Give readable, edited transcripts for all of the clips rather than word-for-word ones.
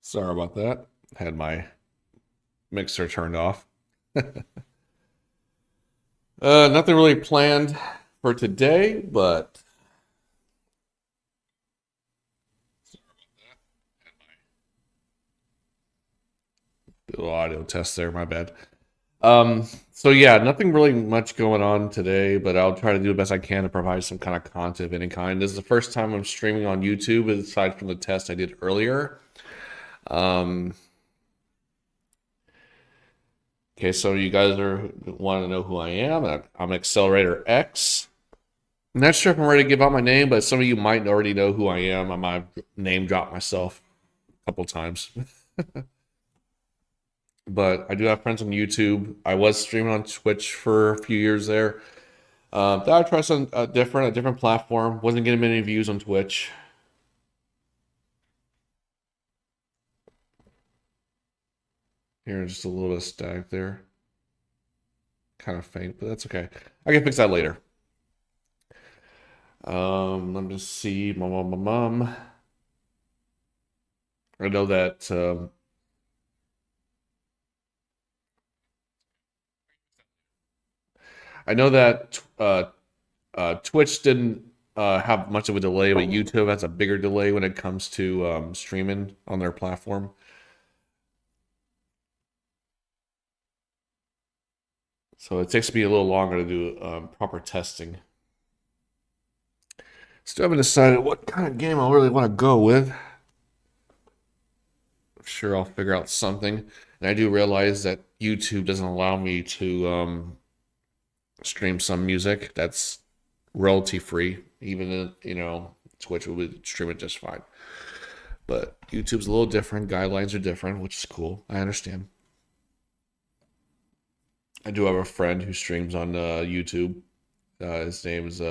Sorry about that. Had my mixer turned off. Nothing really planned for today, but little audio test there. My bad. So yeah, nothing really much going on today, but I'll try to do the best I can to provide some kind of content of any kind. This is the first time I'm streaming on YouTube, aside from the test I did earlier. Um, okay, so you guys are want to know who I am. I'm Accelerator X. I'm not sure if I'm ready to give out my name, but some of you might already know who I am. I might have name dropped myself a couple times. But I do have friends on YouTube. I was streaming on Twitch for a few years there. Thought I'd try something different, a different platform. Wasn't getting many views on Twitch. Here, just a little bit of static there. Kind of faint, but that's okay. I can fix that later. Let me see. Mom. I know that I know that Twitch didn't have much of a delay, but YouTube has a bigger delay when it comes to streaming on their platform. So it takes me a little longer to do proper testing. Still haven't decided what kind of game I really want to go with. I'm sure I'll figure out something. And I do realize that YouTube doesn't allow me to stream some music that's royalty free. Even Twitch would stream it just fine. But YouTube's a little different. Guidelines are different, which is cool. I understand. I do have a friend who streams on YouTube. His name is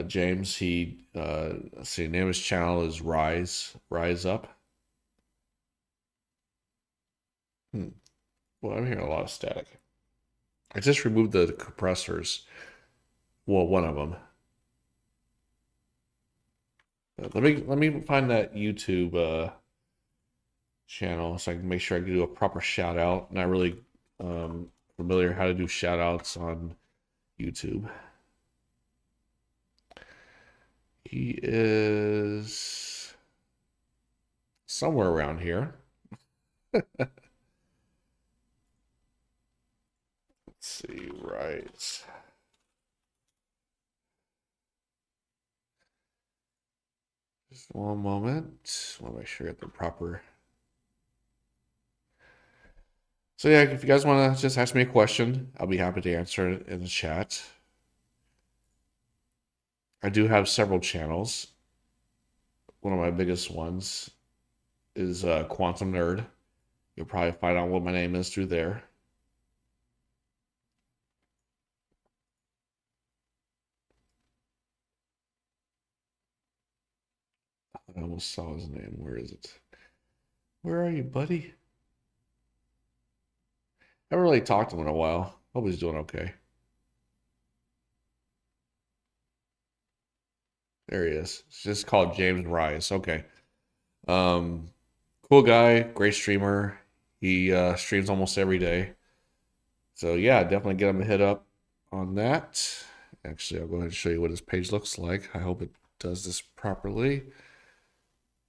James. Let's see, the name of his channel is Rise Up. Hmm. Well, I'm hearing a lot of static. I just removed the compressors. Well, one of them. But let me find that YouTube channel so I can make sure I can do a proper shout out. Not really familiar how to do shout outs on YouTube. He is somewhere around here. Let's see, right. Just one moment. I want to make sure I get the proper. So yeah, if you guys want to just ask me a question, I'll be happy to answer it in the chat. I do have several channels. One of my biggest ones is Quantum Nerd. You'll probably find out what my name is through there. I almost saw his name. Where is it? Where are you, buddy? I haven't really talked to him in a while. Hope he's doing okay. There he is. It's just called James Rise. Okay. Um, cool guy, great streamer. He streams almost every day. So yeah, definitely get him a hit up on that. Actually, I'll go ahead and show you what his page looks like. I hope it does this properly.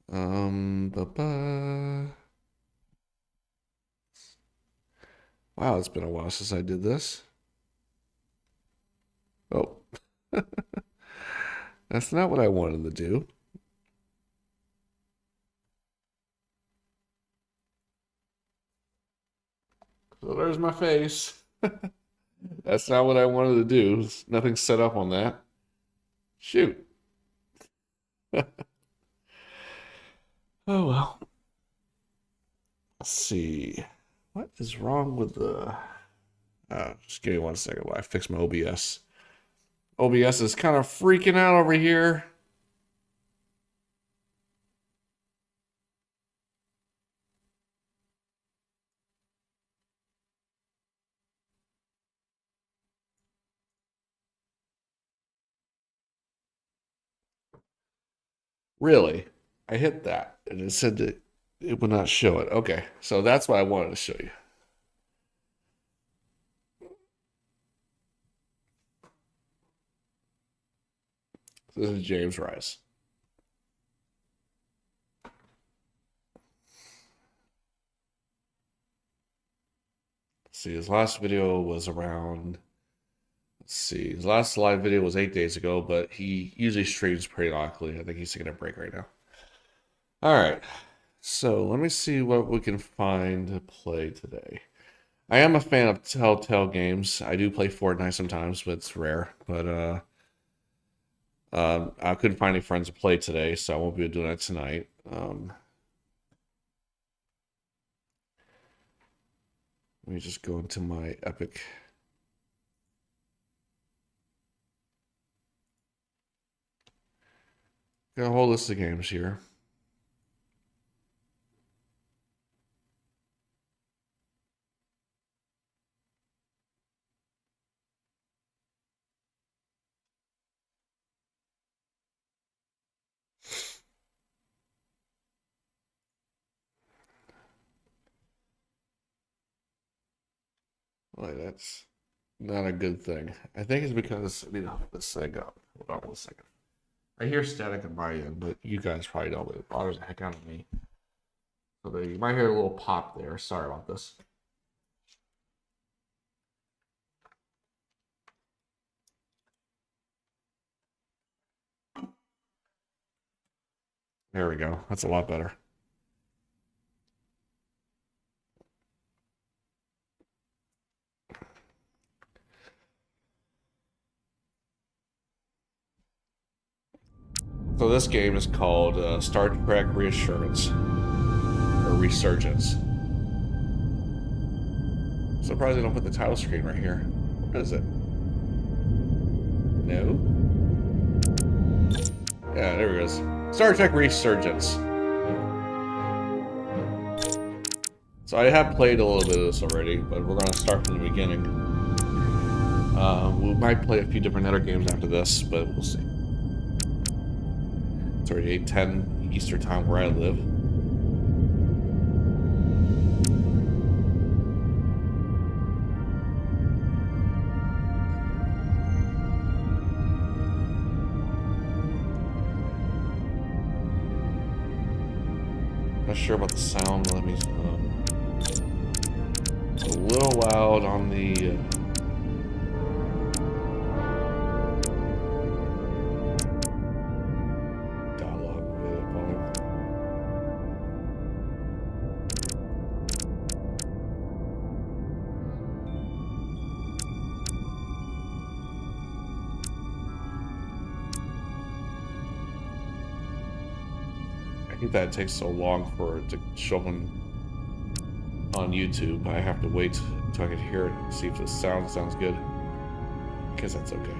Ba-ba. Wow, it's been a while since I did this. Oh, that's not what I wanted to do. So there's my face. That's not what I wanted to do. There's nothing set up on that. Shoot. Oh well. Let's see. What is wrong with the just give me one second while I fix my OBS. OBS is kind of freaking out over here. Really? I hit that, and it said that it would not show it. Okay, so that's what I wanted to show you. This is James Rice. See, his last video was around. Let's see, his last live video was 8 days ago, but he usually streams periodically. I think he's taking a break right now. All right, so let me see what we can find to play today. I am a fan of Telltale games. I do play Fortnite sometimes, but it's rare. But I couldn't find any friends to play today, so I won't be doing that tonight. Let me just go into my Epic. Got a whole list of games here. Well, that's not a good thing. I think it's because I need to hook this thing up. Hold on 1 second. I hear static on my end, but you guys probably don't. But it bothers the heck out of me. So there, you might hear a little pop there. Sorry about this. There we go. That's a lot better. So this game is called Star Trek Reassurance or Resurgence. Surprised they don't put the title screen right here. What is it? No. Yeah, there it is. Star Trek Resurgence. So I have played a little bit of this already, but we're going to start from the beginning. We might play a few different other games after this, but we'll see. It's already 8:10 Eastern time where I live. Not sure about the sound. Let me. It's a little loud on the. I think that it takes so long for it to show up on YouTube. I have to wait until I can hear it and see if the sound sounds good. Because that's okay.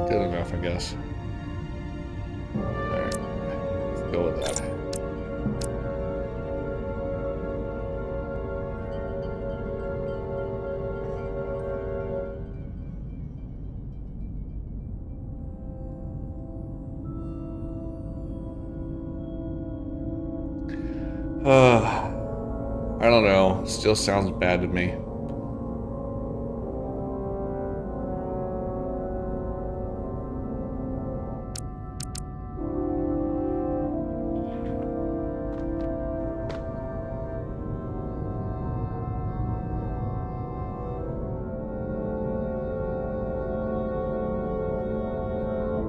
Good enough, I guess. Alright, let's go with that. I don't know. Still sounds bad to me.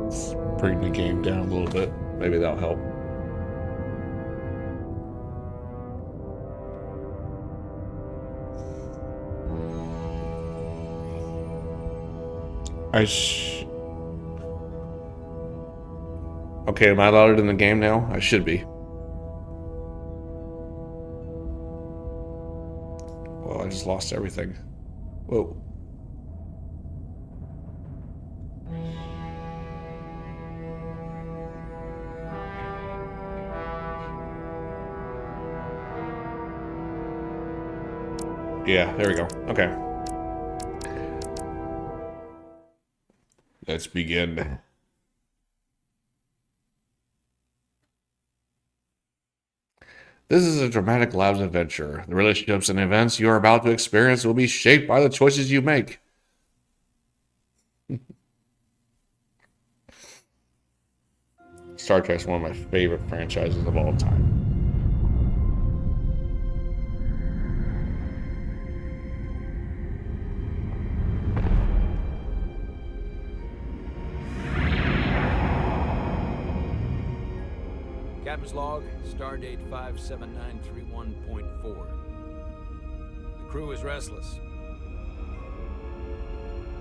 Let's bring the game down a little bit. Maybe that'll help. Okay, am I louder in the game now? I should be. Well, I just lost everything. Whoa. Yeah, there we go. Okay. Let's begin. This is a dramatic Labs adventure. The relationships and events you are about to experience will be shaped by the choices you make. Star Trek's one of my favorite franchises of all time. Captain's log, stardate 57931.4. The crew is restless.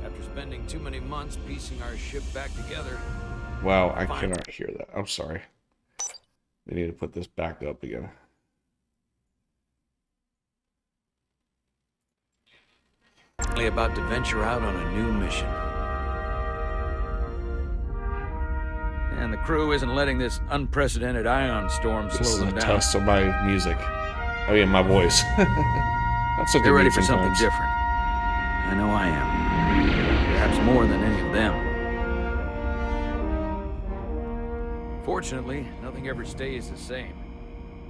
After spending too many months piecing our ship back together... Wow, I cannot hear that. I'm sorry. They need to put this back up again. About to venture out on a new mission. And the crew isn't letting this unprecedented ion storm slow them down. This is a test of my music. I mean, my voice. That's They're ready for something different. I know I am. Perhaps more than any of them. Fortunately, nothing ever stays the same.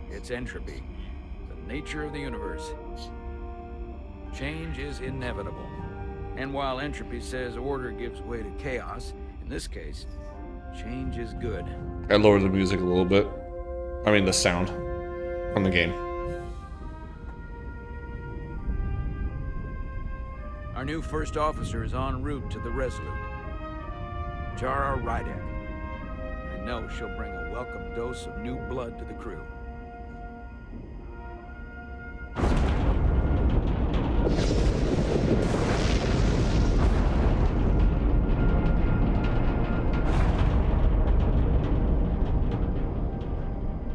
It's entropy, the nature of the universe. Change is inevitable. And while entropy says order gives way to chaos, in this case, change is good. I lowered the music a little bit. I mean, the sound on the game. Our new first officer is en route to the Resolute. Jara Rydek. I know she'll bring a welcome dose of new blood to the crew.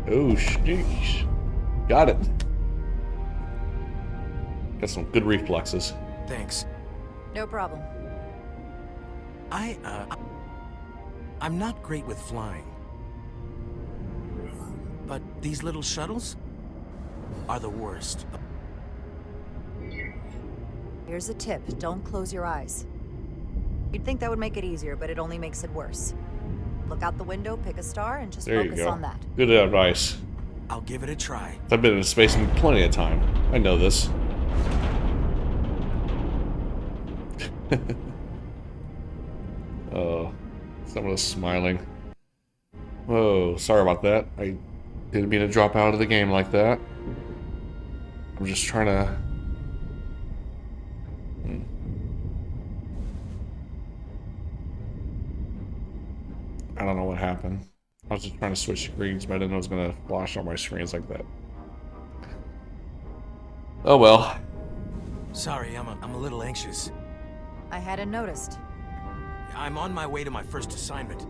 Oh, sheesh. Got it. Got some good reflexes. Thanks. No problem. I'm not great with flying. But these little shuttles are the worst. Here's a tip. Don't close your eyes. You'd think that would make it easier, but it only makes it worse. Look out the window, pick a star, and just focus on that. Good advice. I'll give it a try. I've been in space plenty of time. I know this. Oh, someone is smiling. Whoa, sorry about that. I didn't mean to drop out of the game like that. I'm just trying to... I don't know what happened. I was just trying to switch screens, but I didn't know it was going to flash on my screens like that. Oh well. Sorry, I'm a little anxious. I hadn't noticed. I'm on my way to my first assignment.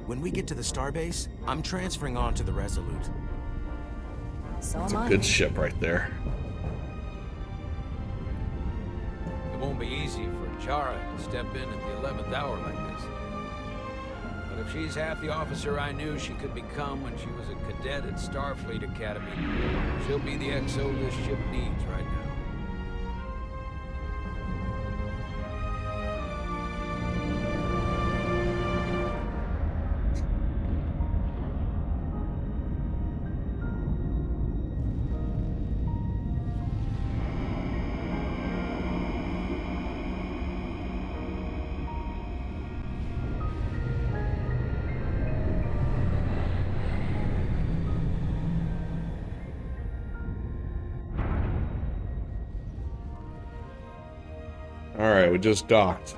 When we get to the starbase, I'm transferring on to the Resolute. So That's am a I. good ship right there. It won't be easy for Jara to step in at the 11th hour like this. But if she's half the officer I knew she could become when she was a cadet at Starfleet Academy, she'll be the XO this ship needs right now. Alright, we just docked.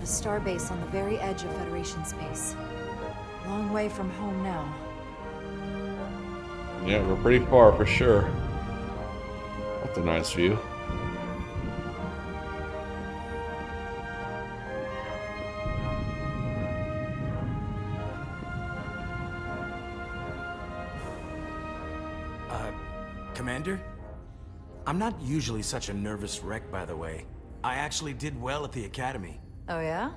A starbase on the very edge of Federation space. Long way from home now. Yeah, we're pretty far for sure. That's a nice view. Commander? I'm not usually such a nervous wreck, by the way. I actually did well at the Academy. Oh, yeah?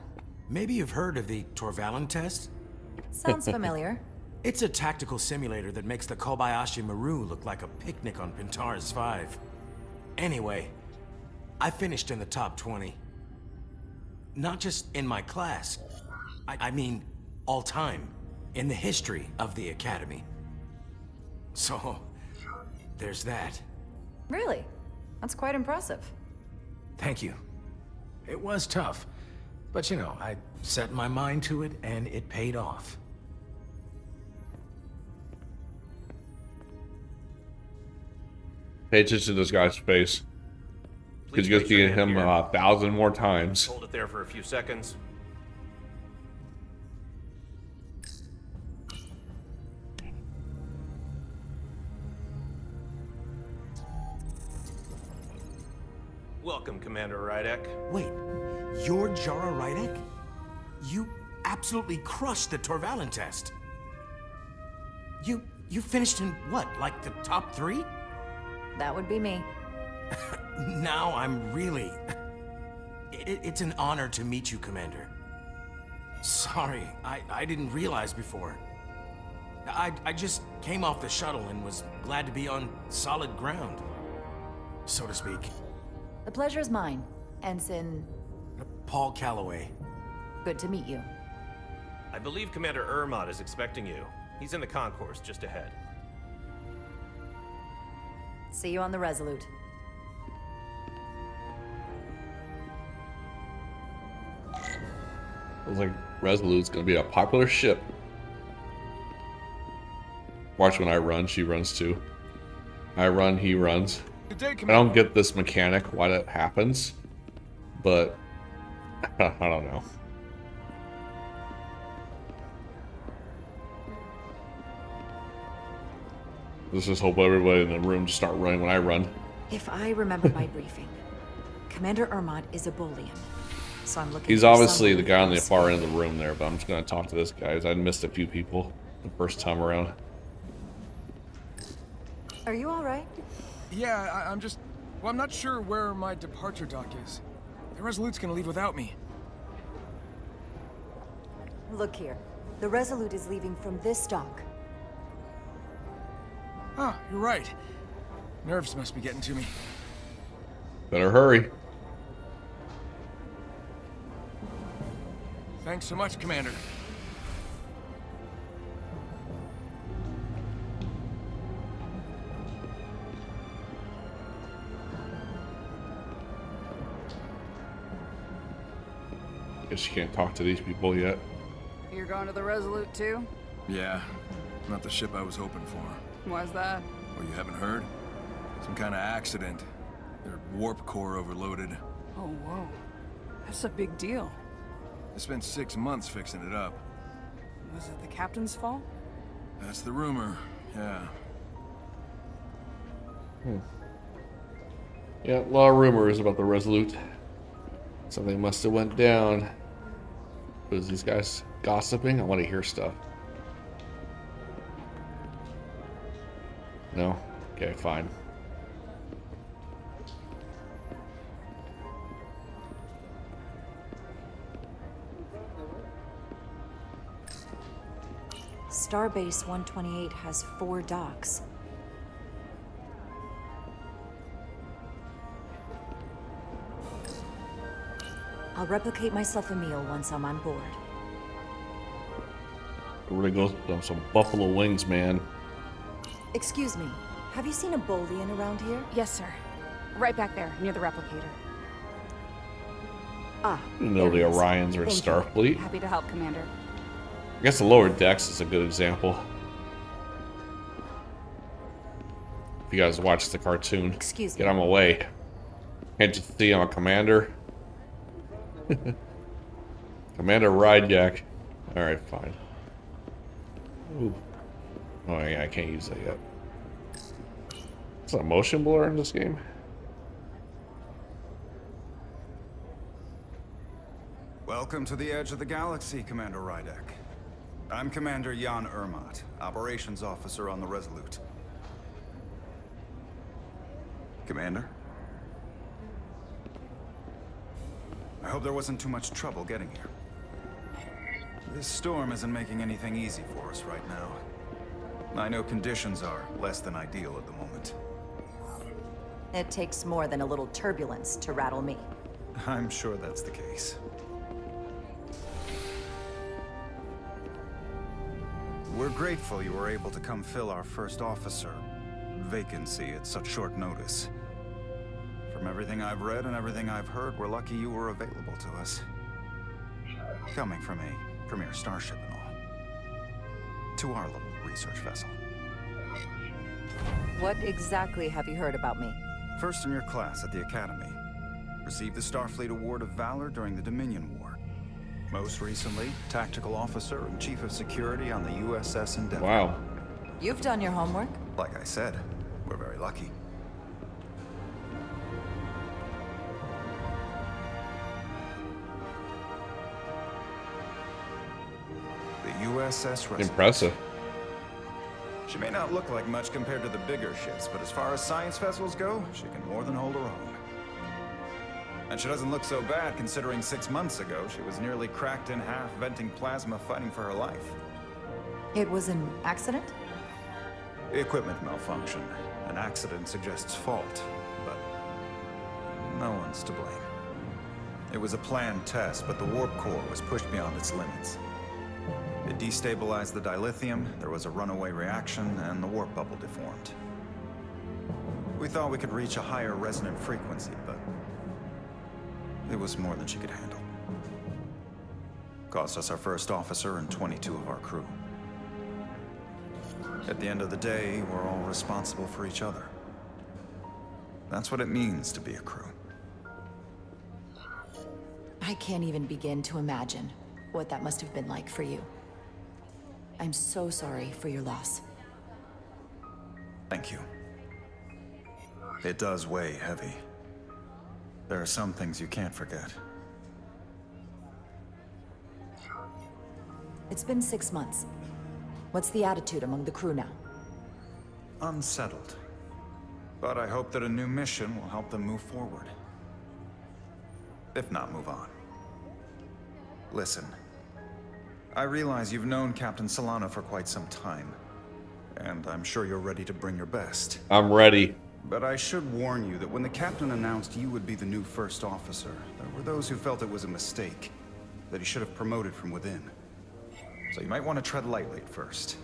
Maybe you've heard of the Torvalen test? Sounds familiar. It's a tactical simulator that makes the Kobayashi Maru look like a picnic on Pintaris 5. Anyway, I finished in the top 20. Not just in my class. I mean, all time. In the history of the Academy. So, there's that. Really? That's quite impressive. Thank you. It was tough. But you know, I set my mind to it and it paid off. Pay attention to this guy's face. Because you're going to see him 1,000 more times. Hold it there for a few seconds. Welcome, Commander Rydek. Wait, you're Jara Rydek? You absolutely crushed the Torvalen test. You finished in what, like the top 3? That would be me. Now I'm really... It's an honor to meet you, Commander. Sorry, I didn't realize before. I just came off the shuttle and was glad to be on solid ground, so to speak. The pleasure is mine, Ensign. Paul Calloway. Good to meet you. I believe Commander Ermot is expecting you. He's in the concourse just ahead. See you on the Resolute. Looks like Resolute's gonna be a popular ship. Watch when I run, she runs too. I run, he runs. Good day, I Commander. don't get this mechanic, why that happens, but I don't know. Let's just hope everybody in the room just start running when I run. If I remember my briefing, Commander Ermot is a Bolian. So I'm looking He's for obviously the someone guy on the who's- far end of the room there, but I'm just gonna talk to this guy, as I missed a few people the first time around. Are you alright? Yeah, I'm just... Well, I'm not sure where my departure dock is. The Resolute's gonna leave without me. Look here. The Resolute is leaving from this dock. Ah, you're right. Nerves must be getting to me. Better hurry. Thanks so much, Commander. Guess you can't talk to these people yet. You're going to the Resolute too? Yeah, not the ship I was hoping for. Why's that? Oh, you haven't heard? Some kind of accident. Their warp core overloaded. Oh, whoa. That's a big deal. I spent 6 months fixing it up. Was it the captain's fault? That's the rumor, yeah. Yeah, a lot of rumors about the Resolute. Something must have went down. Was these guys gossiping? I want to hear stuff. No? Okay, fine. Starbase 128 has 4 docks. I'll replicate myself a meal once I'm on board. It really goes on some buffalo wings, man. Excuse me, have you seen a Bolian around here? Yes, sir. Right back there, near the replicator. Ah, You know the there he is. Orions are in Thank you. Starfleet. Happy to help, Commander. I guess the lower decks is a good example. If you guys watch the cartoon, Excuse me. get him away. Can't you see I'm a commander? Commander Rydek. Alright, fine. Ooh. Oh yeah, I can't use that yet. Is that a motion blur in this game? Welcome to the edge of the galaxy, Commander Rydek. I'm Commander Jan Ermot, Operations Officer on the Resolute. Commander? I hope there wasn't too much trouble getting here. This storm isn't making anything easy for us right now. I know conditions are less than ideal at the moment. It takes more than a little turbulence to rattle me. I'm sure that's the case. We're grateful you were able to come fill our first officer vacancy at such short notice. From everything I've read and everything I've heard, we're lucky you were available to us. Coming from a premier starship and all. To our little research vessel. What exactly have you heard about me? First in your class at the Academy. Received the Starfleet Award of Valor during the Dominion War. Most recently, Tactical Officer and Chief of Security on the USS Endeavour. Wow. You've done your homework. Like I said, we're very lucky. The USS Resolute. Impressive. She may not look like much compared to the bigger ships, but as far as science vessels go, she can more than hold her own. And she doesn't look so bad considering 6 months ago she was nearly cracked in half, venting plasma, fighting for her life. It was an accident? Equipment malfunction. An accident suggests fault, but no one's to blame. It was a planned test, but the warp core was pushed beyond its limits. It destabilized the dilithium, there was a runaway reaction, and the warp bubble deformed. We thought we could reach a higher resonant frequency, but it was more than she could handle. Cost us our first officer and 22 of our crew. At the end of the day, we're all responsible for each other. That's what it means to be a crew. I can't even begin to imagine what that must have been like for you. I'm so sorry for your loss. Thank you. It does weigh heavy. There are some things you can't forget. It's been 6 months. What's the attitude among the crew now? Unsettled. But I hope that a new mission will help them move forward. If not, move on. Listen. I realize you've known Captain Solano for quite some time. And I'm sure you're ready to bring your best. I'm ready. But I should warn you that when the captain announced you would be the new first officer, there were those who felt it was a mistake, that he should have promoted from within. So you might want to tread lightly at first.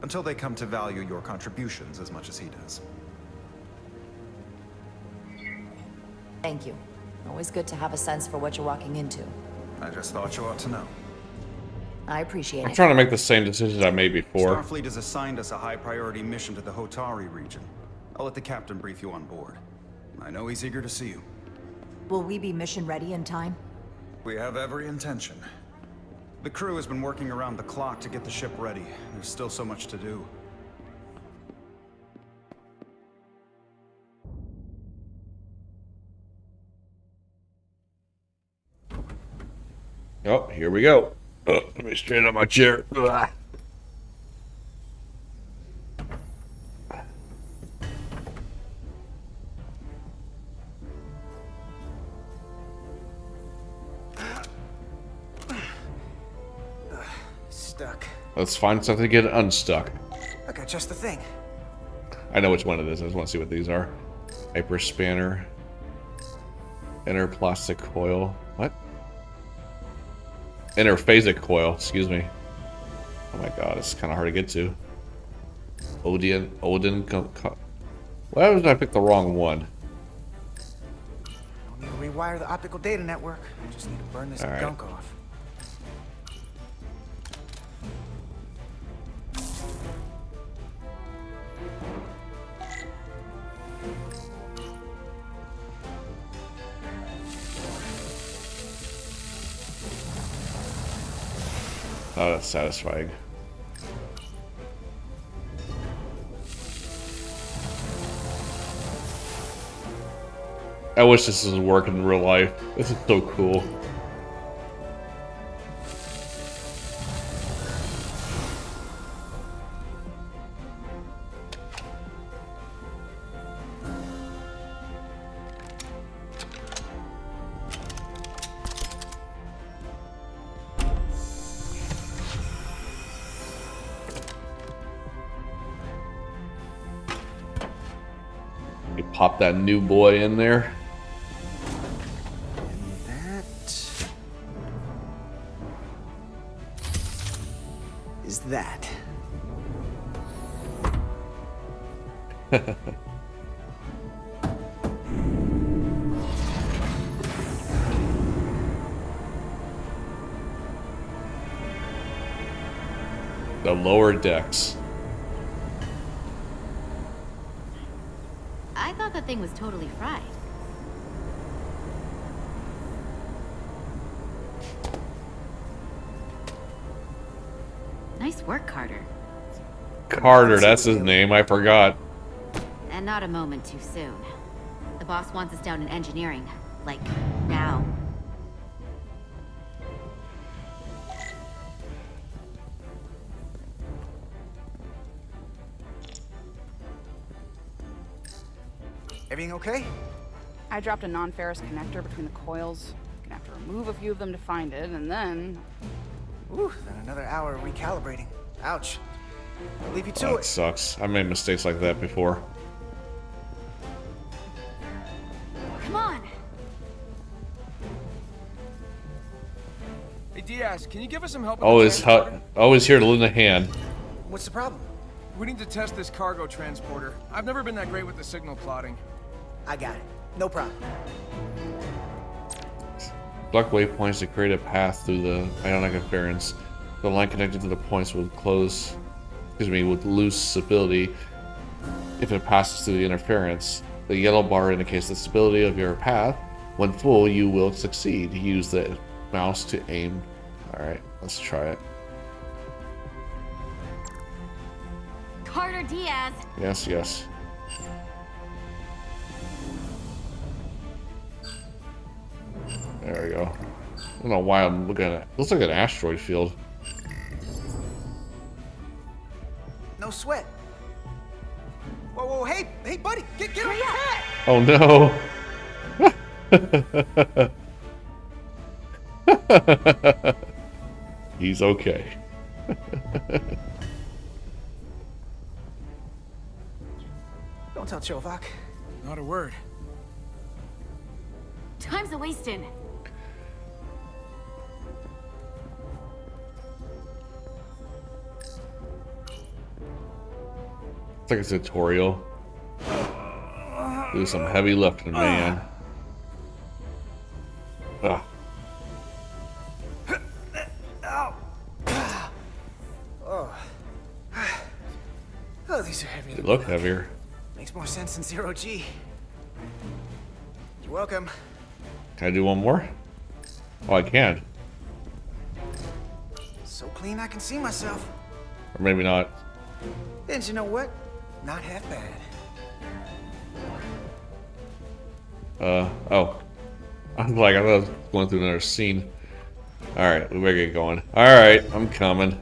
Until they come to value your contributions as much as he does. Thank you. Always good to have a sense for what you're walking into. I just thought you ought to know. I appreciate I'm it. trying to make the same decisions I made before. Starfleet has assigned us a high-priority mission to the Hotari region. I'll let the captain brief you on board. I know he's eager to see you. Will we be mission ready in time? We have every intention. The crew has been working around the clock to get the ship ready. There's still so much to do. Oh, here we go. Let me straighten up my chair. Ugh. Stuck. Let's find something to get unstuck. I got just the thing. I know which one it is. I just want to see what these are. Hyper spanner. Inner plastic coil. What? Interphasic coil, excuse me. Oh my god, it's kind of hard to get to. Odin. Why did I pick the wrong one? Don't need to rewire the optical data network. I just need to burn this All right. gunk off. Oh, that's satisfying. I wish this was working in real life. This is so cool. Pop that new boy in there. That is that. The lower decks. I thought that thing was totally fried. Nice work, Carter. Carter, that's his name. I forgot. And not a moment too soon. The boss wants us down in engineering. Like, now. Everything okay? I dropped a non-ferrous connector between the coils. Gonna have to remove a few of them to find it, and then... Ooh, then another hour recalibrating. Ouch. I'll leave you to That it. sucks. I made mistakes like that before. Come on! Hey, Diaz, can you give us some help with Always, the transporter? always here to lend a hand. What's the problem? We need to test this cargo transporter. I've never been that great with the signal plotting. I got it. No problem. Select waypoints to create a path through the ionic interference. The line connected to the points will close, with loose stability if it passes through the interference. The yellow bar indicates the stability of your path. When full, you will succeed. Use the mouse to aim. Alright, let's try it. Carter Diaz! Yes, yes. There we go. I don't know why I'm looking at it. Looks like an asteroid field. No sweat. Whoa, whoa, hey, buddy, get on the pad! Oh no! He's okay. Don't tell Chovak. Not a word. Time's a wasting. It's like a tutorial. Do some heavy lifting, man. Ugh. Oh, these are heavy. They look heavier. Makes more sense than zero G. You're welcome. Can I do one more? Oh, I can. So clean I can see myself. Or maybe not. And you know what? Not half bad. Oh. I'm like, I thought I was going through another scene. Alright, we better get going. Alright, I'm coming.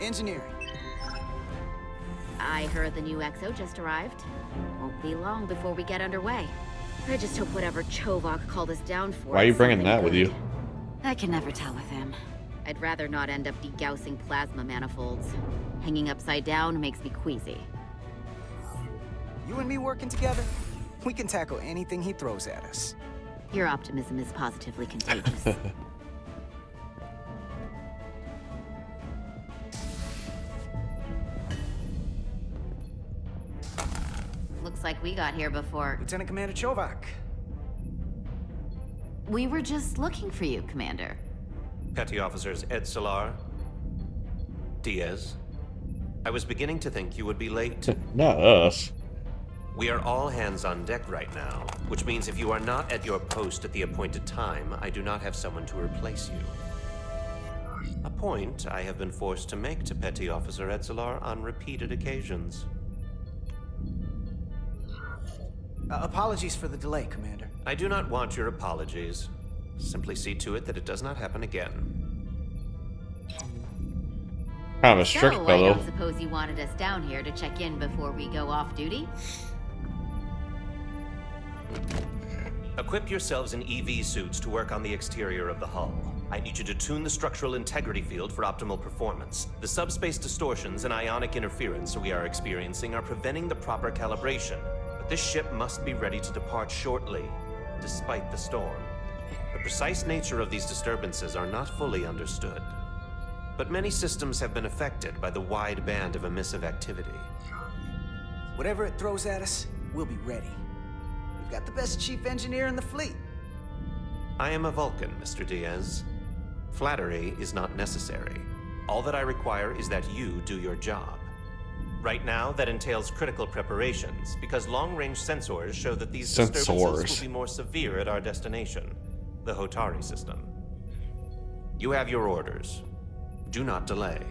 Engineering. I heard the new XO just arrived. Won't be long before we get underway. I just hope whatever Chovak called us down for. Why are you is bringing something that with good. you? I can never tell with him. I'd rather not end up degaussing plasma manifolds. Hanging upside down makes me queasy. You and me working together, we can tackle anything he throws at us. Your optimism is positively contagious. Looks like we got here before. Lieutenant Commander Chovak. We were just looking for you, Commander. Petty Officers Ed Solar, Diaz. I was beginning to think you would be late. Not us. We are all hands on deck right now, which means if you are not at your post at the appointed time, I do not have someone to replace you. A point I have been forced to make to Petty Officer Edzelar on repeated occasions. Apologies for the delay, Commander. I do not want your apologies. Simply see to it that it does not happen again. Kind of a strict So, I fellow. don't suppose you wanted us down here to check in before we go off duty? Equip yourselves in EV suits to work on the exterior of the hull. I need you to tune the structural integrity field for optimal performance. The subspace distortions and ionic interference we are experiencing are preventing the proper calibration. But this ship must be ready to depart shortly, despite the storm. The precise nature of these disturbances are not fully understood. But many systems have been affected by the wide band of emissive activity. Whatever it throws at us, we'll be ready. We've got the best chief engineer in the fleet. I am a Vulcan, Mr. Diaz. Flattery is not necessary. All that I require is that you do your job. Right now, that entails critical preparations, because long-range sensors show that these disturbances will be more severe at our destination, the Hotari system. You have your orders. Do not delay.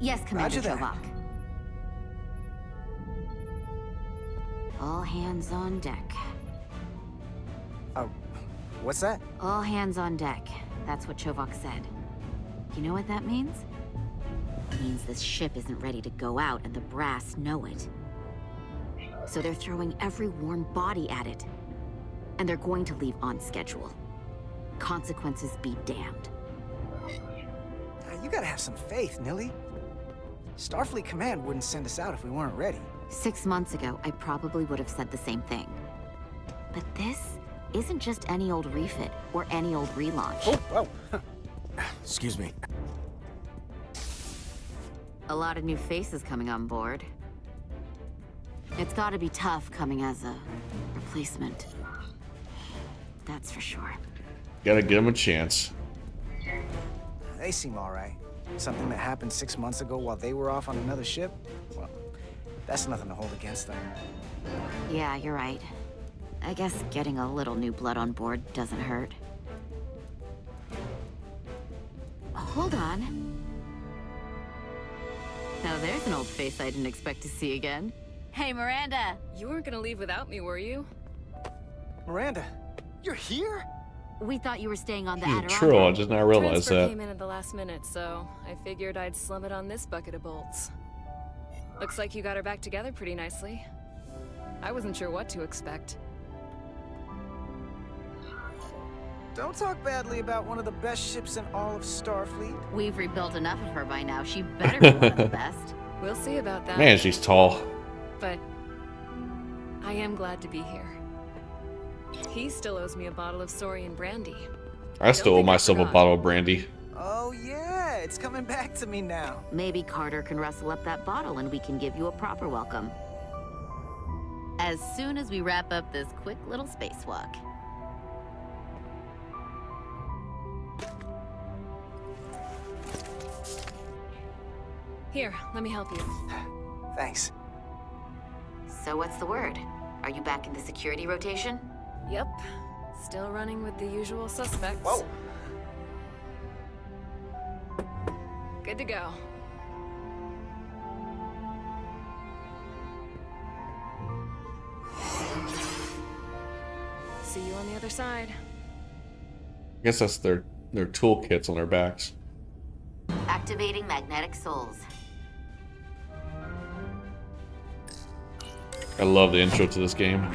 Yes, Commander Roger that. Chovak. All hands on deck. What's that? All hands on deck. That's what Chovak said. You know what that means? It means this ship isn't ready to go out and the brass know it. So they're throwing every warm body at it. And they're going to leave on schedule. Consequences be damned. You gotta have some faith, Nilly. Starfleet Command wouldn't send us out if we weren't ready. 6 months ago, I probably would have said the same thing. But this isn't just any old refit or any old relaunch. Oh, whoa. Excuse me. A lot of new faces coming on board. It's gotta be tough coming as a replacement. That's for sure. Gotta give him a chance. They seem all right. Something that happened 6 months ago while they were off on another ship? Well, that's nothing to hold against them. Yeah, you're right. I guess getting a little new blood on board doesn't hurt. Hold on. Now there's an old face I didn't expect to see again. Hey, Miranda! You weren't gonna leave without me, were you? Miranda, you're here? We thought you were staying on the True, I Adirondack. just not realize Transfer that. came in at the last minute, so I figured I'd slum it on this bucket of bolts. Looks like you got her back together pretty nicely. I wasn't sure what to expect. Don't talk badly about one of the best ships in all of Starfleet. We've rebuilt enough of her by now. She better be one of the best. We'll see about that. Man, she's tall. But I am glad to be here. He still owes me a bottle of Saurian brandy. I still owe think I myself a forgot. bottle of brandy. Oh yeah, it's coming back to me now. Maybe Carter can rustle up that bottle and we can give you a proper welcome. As soon as we wrap up this quick little spacewalk. Here, let me help you. Thanks. So what's the word? Are you back in the security rotation? Yep. Still running with the usual suspects. Whoa. Good to go. See you on the other side. I guess that's their toolkits on their backs. Activating magnetic souls. I love the intro to this game.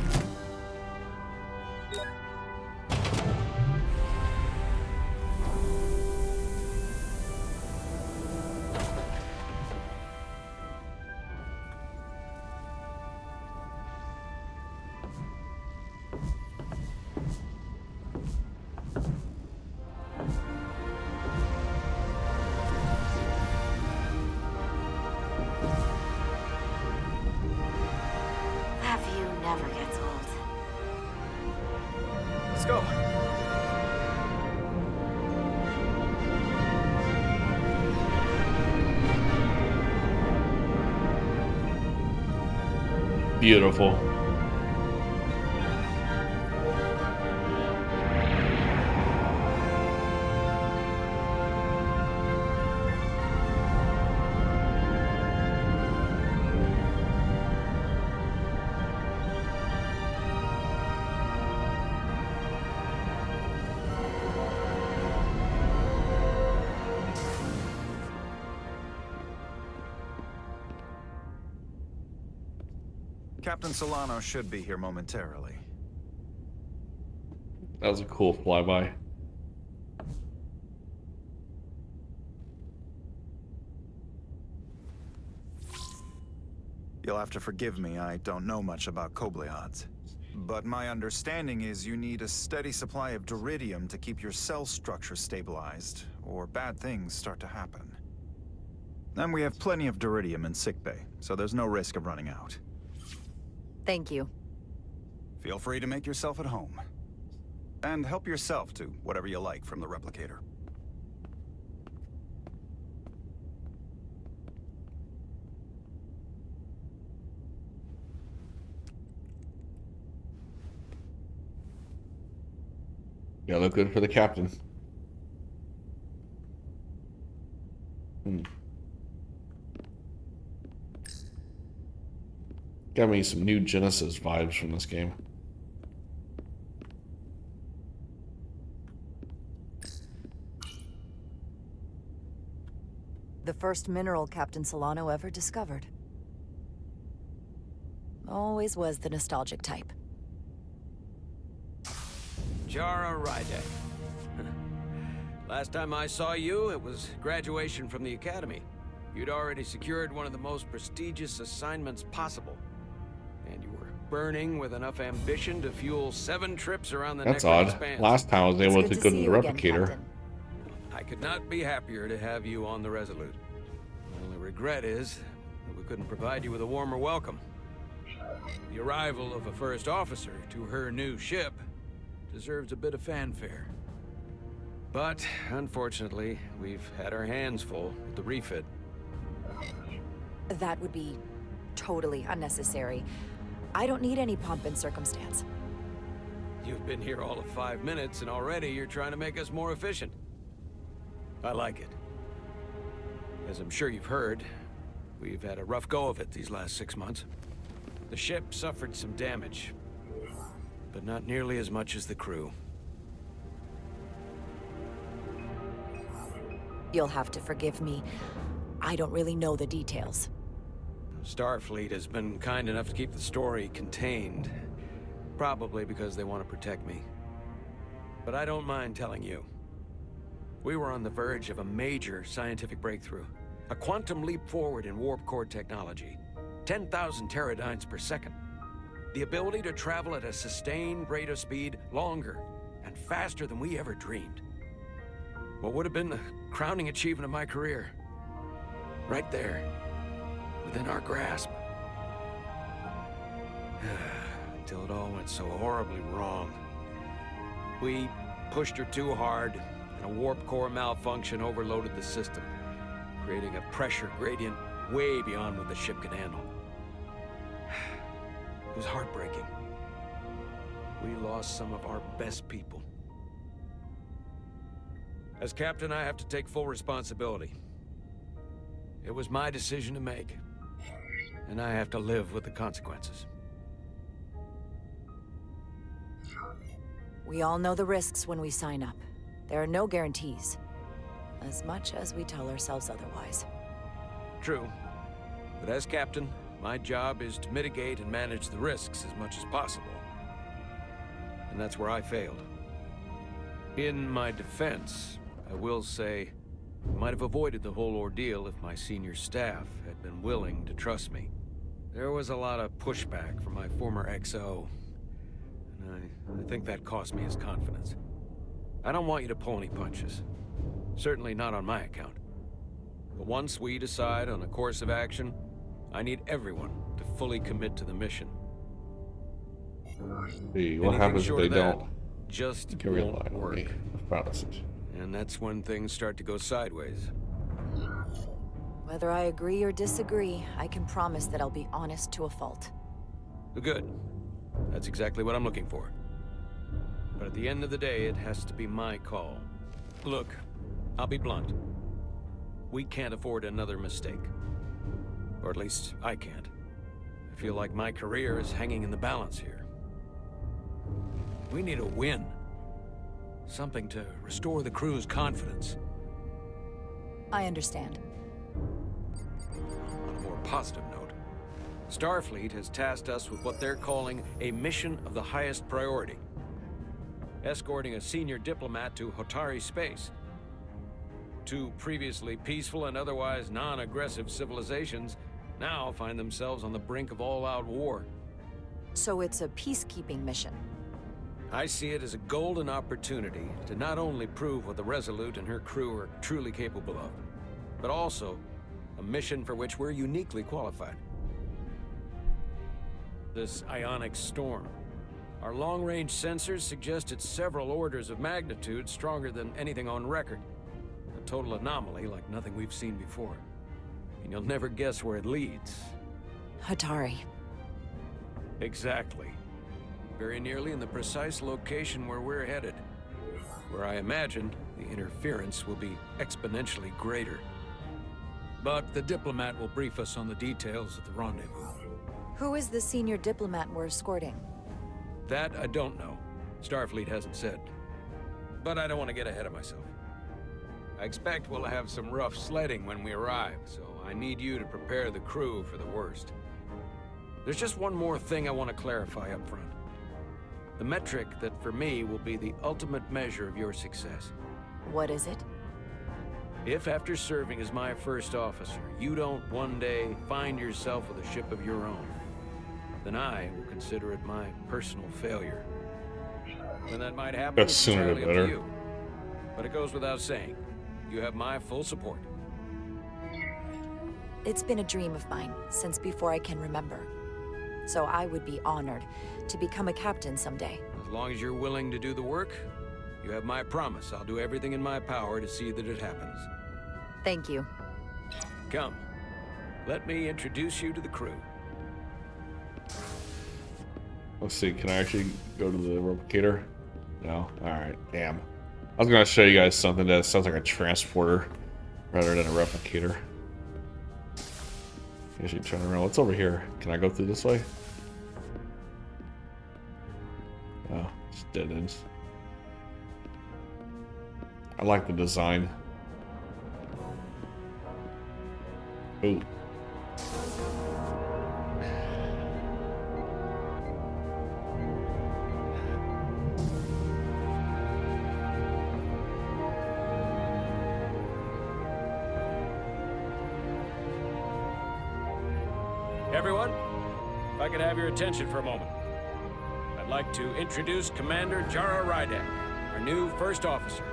Love you never gets old. Let's go. Beautiful. Captain Solano should be here momentarily. That was a cool flyby. You'll have to forgive me, I don't know much about Kobleods. But my understanding is you need a steady supply of Duridium to keep your cell structure stabilized, or bad things start to happen. And we have plenty of Duridium in sickbay, so there's no risk of running out. Thank you. Feel free to make yourself at home. And help yourself to whatever you like from the replicator. Yeah, look good for the captain. Got me some new Genesis vibes from this game. The first mineral Captain Solano ever discovered. Always was the nostalgic type. Jara Rydek. Last time I saw you, it was graduation from the academy. You'd already secured one of the most prestigious assignments possible. And you were burning with enough ambition to fuel 7 trips around the That's Necron odd. Expanse. Last time I was able to go to the replicator. Captain. I could not be happier to have you on the Resolute. My only regret is that we couldn't provide you with a warmer welcome. The arrival of a first officer to her new ship deserves a bit of fanfare. But, unfortunately, we've had our hands full with the refit. That would be totally unnecessary. I don't need any pomp and circumstance. You've been here all of 5 minutes, and already you're trying to make us more efficient. I like it. As I'm sure you've heard, we've had a rough go of it these last 6 months. The ship suffered some damage, but not nearly as much as the crew. You'll have to forgive me. I don't really know the details. Starfleet has been kind enough to keep the story contained. Probably because they want to protect me. But I don't mind telling you. We were on the verge of a major scientific breakthrough. A quantum leap forward in warp core technology. 10,000 teradynes per second. The ability to travel at a sustained rate of speed longer and faster than we ever dreamed. What would have been the crowning achievement of my career? Right there, within our grasp. Until it all went so horribly wrong. We pushed her too hard, and a warp core malfunction overloaded the system, creating a pressure gradient way beyond what the ship could handle. It was heartbreaking. We lost some of our best people. As captain, I have to take full responsibility. It was my decision to make, and I have to live with the consequences. We all know the risks when we sign up. There are no guarantees. As much as we tell ourselves otherwise. True. But as captain, my job is to mitigate and manage the risks as much as possible. And that's where I failed. In my defense, I will say, I might have avoided the whole ordeal if my senior staff had been willing to trust me. There was a lot of pushback from my former XO, and I think that cost me his confidence. I don't want you to pull any punches. Certainly not on my account. But once we decide on a course of action, I need everyone to fully commit to the mission. See, what Anything happens if short they of that don't? just You can rely won't on work. me. I promise it. And that's when things start to go sideways. Whether I agree or disagree, I can promise that I'll be honest to a fault. Good. That's exactly what I'm looking for. But at the end of the day, it has to be my call. Look, I'll be blunt. We can't afford another mistake. Or at least, I can't. I feel like my career is hanging in the balance here. We need a win. Something to restore the crew's confidence. I understand. On a more positive note, Starfleet has tasked us with what they're calling a mission of the highest priority. Escorting a senior diplomat to Hotari space. Two previously peaceful and otherwise non-aggressive civilizations now find themselves on the brink of all-out war. So it's a peacekeeping mission. I see it as a golden opportunity to not only prove what the Resolute and her crew are truly capable of, but also a mission for which we're uniquely qualified. This ionic storm. Our long-range sensors suggest it's several orders of magnitude stronger than anything on record. A total anomaly like nothing we've seen before. And you'll never guess where it leads. Hatari. Exactly. Very nearly in the precise location where we're headed. Where I imagine the interference will be exponentially greater. But the diplomat will brief us on the details of the rendezvous. Who is the senior diplomat we're escorting? That I don't know. Starfleet hasn't said. But I don't want to get ahead of myself. I expect we'll have some rough sledding when we arrive, so I need you to prepare the crew for the worst. There's just one more thing I want to clarify up front. The metric that for me will be the ultimate measure of your success. What is it? If after serving as my first officer, you don't one day find yourself with a ship of your own, then I will consider it my personal failure. When that might happen, That's it's sooner the entirely up to better. you. But it goes without saying, you have my full support. It's been a dream of mine since before I can remember. So I would be honored to become a captain someday. As long as you're willing to do the work, you have my promise. I'll do everything in my power to see that it happens. Thank you. Come, let me introduce you to the crew. Let's see, can I actually go to the replicator? No? Alright, damn. I was gonna show you guys something that sounds like a transporter rather than a replicator. Actually turn around. What's over here? Can I go through this way? Oh, it's dead ends. I like the design. Ooh. Everyone, if I could have your attention for a moment. I'd like to introduce Commander Jara Rydek, our new first officer.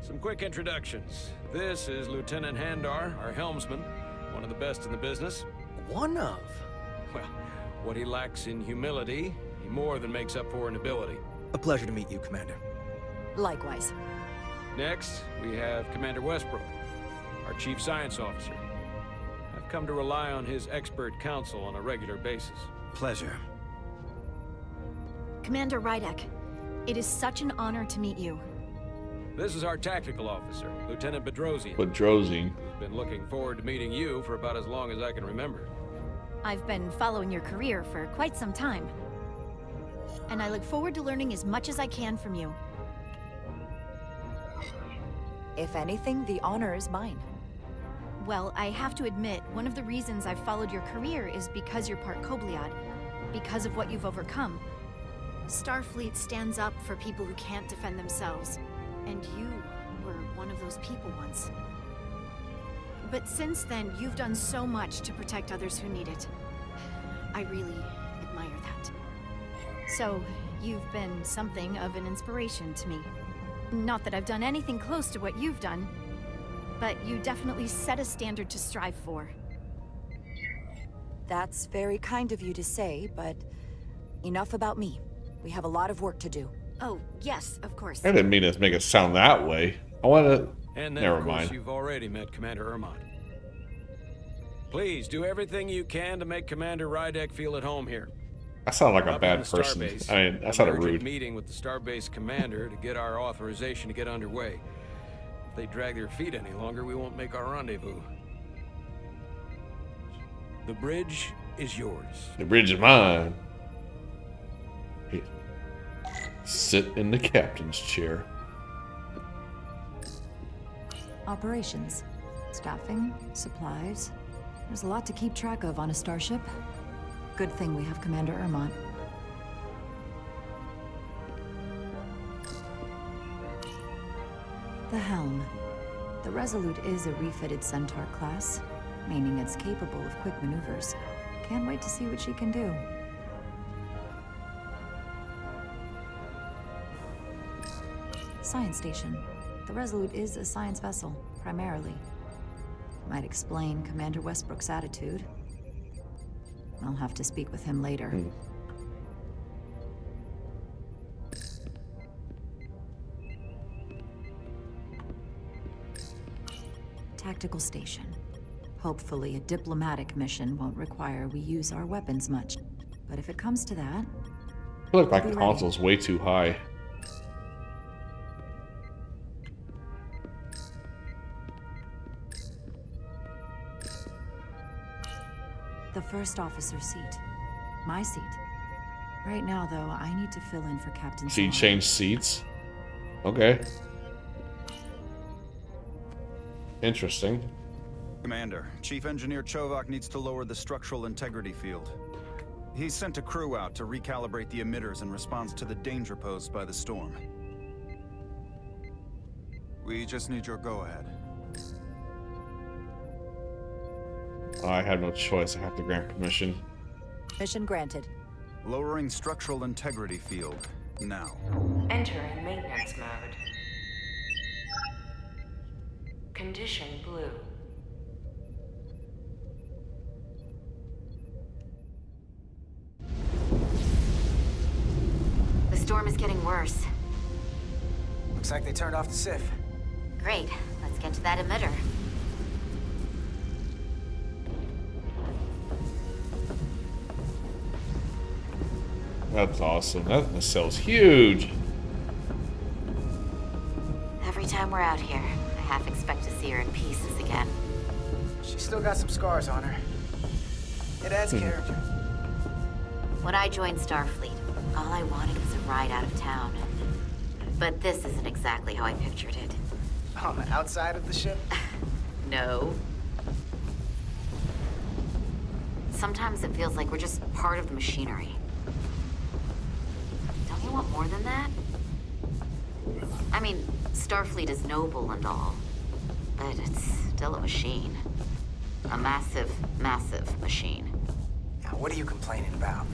Some quick introductions. This is Lieutenant Handar, our helmsman, one of the best in the business. One of? Well, what he lacks in humility, he more than makes up for in ability. A pleasure to meet you, Commander. Likewise. Next, we have Commander Westbrook, our Chief Science Officer. I've come to rely on his expert counsel on a regular basis. Pleasure. Commander Rydek, it is such an honor to meet you. This is our tactical officer, Lieutenant Bedrosian. Bedrosian. Who's been looking forward to meeting you for about as long as I can remember. I've been following your career for quite some time. And I look forward to learning as much as I can from you. If anything, the honor is mine. Well, I have to admit, one of the reasons I've followed your career is because you're part Kobliad, because of what you've overcome. Starfleet stands up for people who can't defend themselves, and you were one of those people once. But since then, you've done so much to protect others who need it. I really admire that. So, you've been something of an inspiration to me. Not that I've done anything close to what you've done, but you definitely set a standard to strive for. That's very kind of you to say, but enough about me. We have a lot of work to do. Oh, yes, of course. I didn't mean to make it sound that way. I want to... And then, Never of course, mind. you've already met Commander Ermont. Please, do everything you can to make Commander Rydek feel at home here. I sound like a Up bad on the person. starbase, I mean, that an sounded urgent rude. meeting with the Starbase commander to get our authorization to get underway. If they drag their feet any longer, we won't make our rendezvous. The bridge is yours. The bridge is mine. Here. Sit in the captain's chair. Operations. Staffing, supplies. There's a lot to keep track of on a starship. Good thing we have Commander Ermont. The helm. The Resolute is a refitted Centaur class, meaning it's capable of quick maneuvers. Can't wait to see what she can do. Science station. The Resolute is a science vessel, primarily. Might explain Commander Westbrook's attitude. I'll have to speak with him later. Tactical station. Hopefully a diplomatic mission won't require we use our weapons much. But if it comes to that... I feel like my console's way too high. The first officer seat. My seat. Right now, though, I need to fill in for Captain So you Solomon. changed seats? Okay. Interesting. Commander, Chief Engineer Chovak needs to lower the structural integrity field. He's sent a crew out to recalibrate the emitters in response to the danger posed by the storm. We just need your go-ahead. I have no choice. I have to grant permission. Mission granted. Lowering structural integrity field, now. Entering maintenance mode. Condition blue. The storm is getting worse. Looks like they turned off the SIF. Great. Let's get to that emitter. That's awesome. That cell's huge. Every time we're out here, I half expect to see her in pieces again. She's still got some scars on her. It adds character. When I joined Starfleet, all I wanted was a ride out of town. But this isn't exactly how I pictured it. On the outside of the ship? No. Sometimes it feels like we're just part of the machinery. Don't you want more than that? I mean, Starfleet is noble and all, but it's still a machine. A massive, massive machine. Now, what are you complaining about?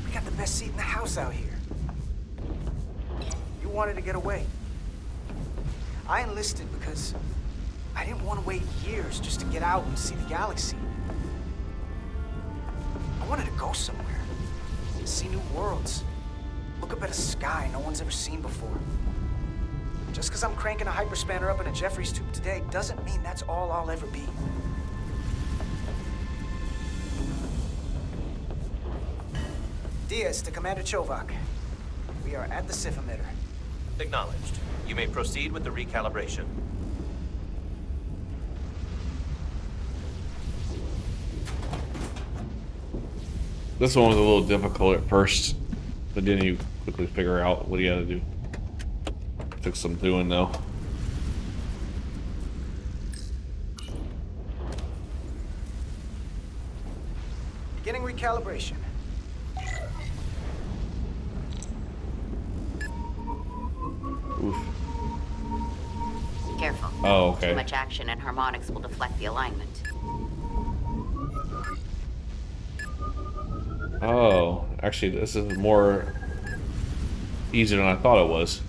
We got the best seat in the house out here. You wanted to get away. I enlisted because I didn't want to wait years just to get out and see the galaxy. I wanted to go somewhere. See new worlds. Look up at a sky no one's ever seen before. Just because I'm cranking a hyperspanner up in a Jeffries tube today doesn't mean that's all I'll ever be. Diaz to Commander Chovak. We are at the SIF emitter. Acknowledged. You may proceed with the recalibration. This one was a little difficult at first, but then you quickly figure out what you gotta do. Took some doing though. Beginning recalibration. Oof. Careful. Oh, okay. Too much action and harmonics will deflect the alignment. Oh, actually, this is more easier than I thought it was.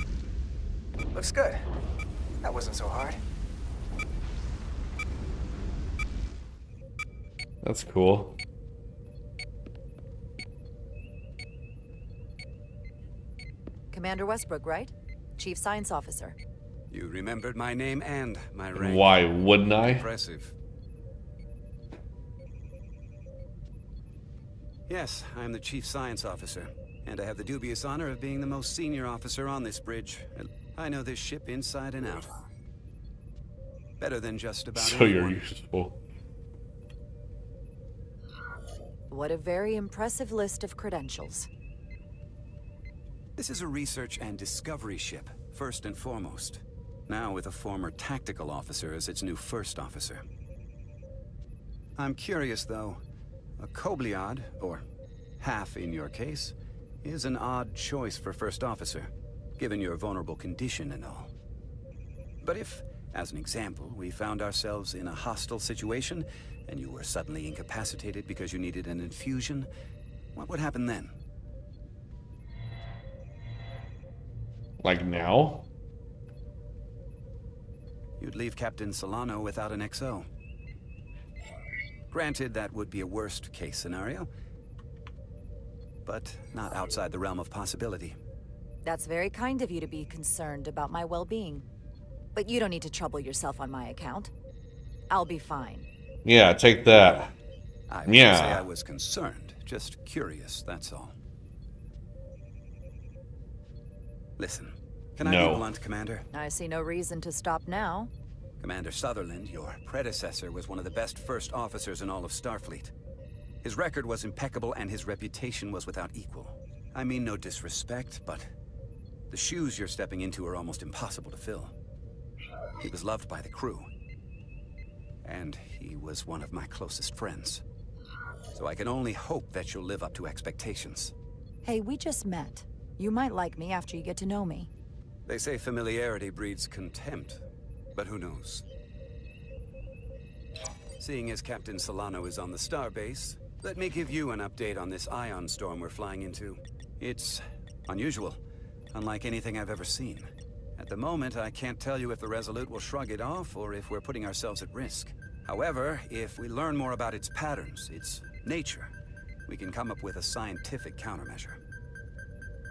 Looks good. That wasn't so hard. That's cool. Commander Westbrook, right? Chief Science Officer. You remembered my name and my And rank. why wouldn't I? Impressive. Yes, I'm the Chief Science Officer, and I have the dubious honor of being the most senior officer on this bridge. I know this ship inside and out. Better than just about So you're anyone. useful. What a very impressive list of credentials. This is a research and discovery ship, first and foremost. now with a former tactical officer as its new first officer. I'm curious, though. A Kobliad, or half in your case, is an odd choice for first officer, given your vulnerable condition and all. But if, as an example, we found ourselves in a hostile situation, and you were suddenly incapacitated because you needed an infusion, what would happen then? Like now? You'd leave Captain Solano without an XO. Granted, that would be a worst-case scenario, but not outside the realm of possibility. That's very kind of you to be concerned about my well-being. But you don't need to trouble yourself on my account. I'll be fine. Yeah, take that. I wouldn't say I was concerned, just curious, that's all. Listen, can I be blunt, Commander? I see no reason to stop now. Commander Sutherland, your predecessor, was one of the best first officers in all of Starfleet. His record was impeccable and his reputation was without equal. I mean no disrespect, but the shoes you're stepping into are almost impossible to fill. He was loved by the crew, and he was one of my closest friends. So I can only hope that you'll live up to expectations. Hey, we just met. You might like me after you get to know me. They say familiarity breeds contempt, but who knows? Seeing as Captain Solano is on the starbase, let me give you an update on this ion storm we're flying into. It's unusual, unlike anything I've ever seen. At the moment, I can't tell you if the Resolute will shrug it off or if we're putting ourselves at risk. However, if we learn more about its patterns, its nature, we can come up with a scientific countermeasure.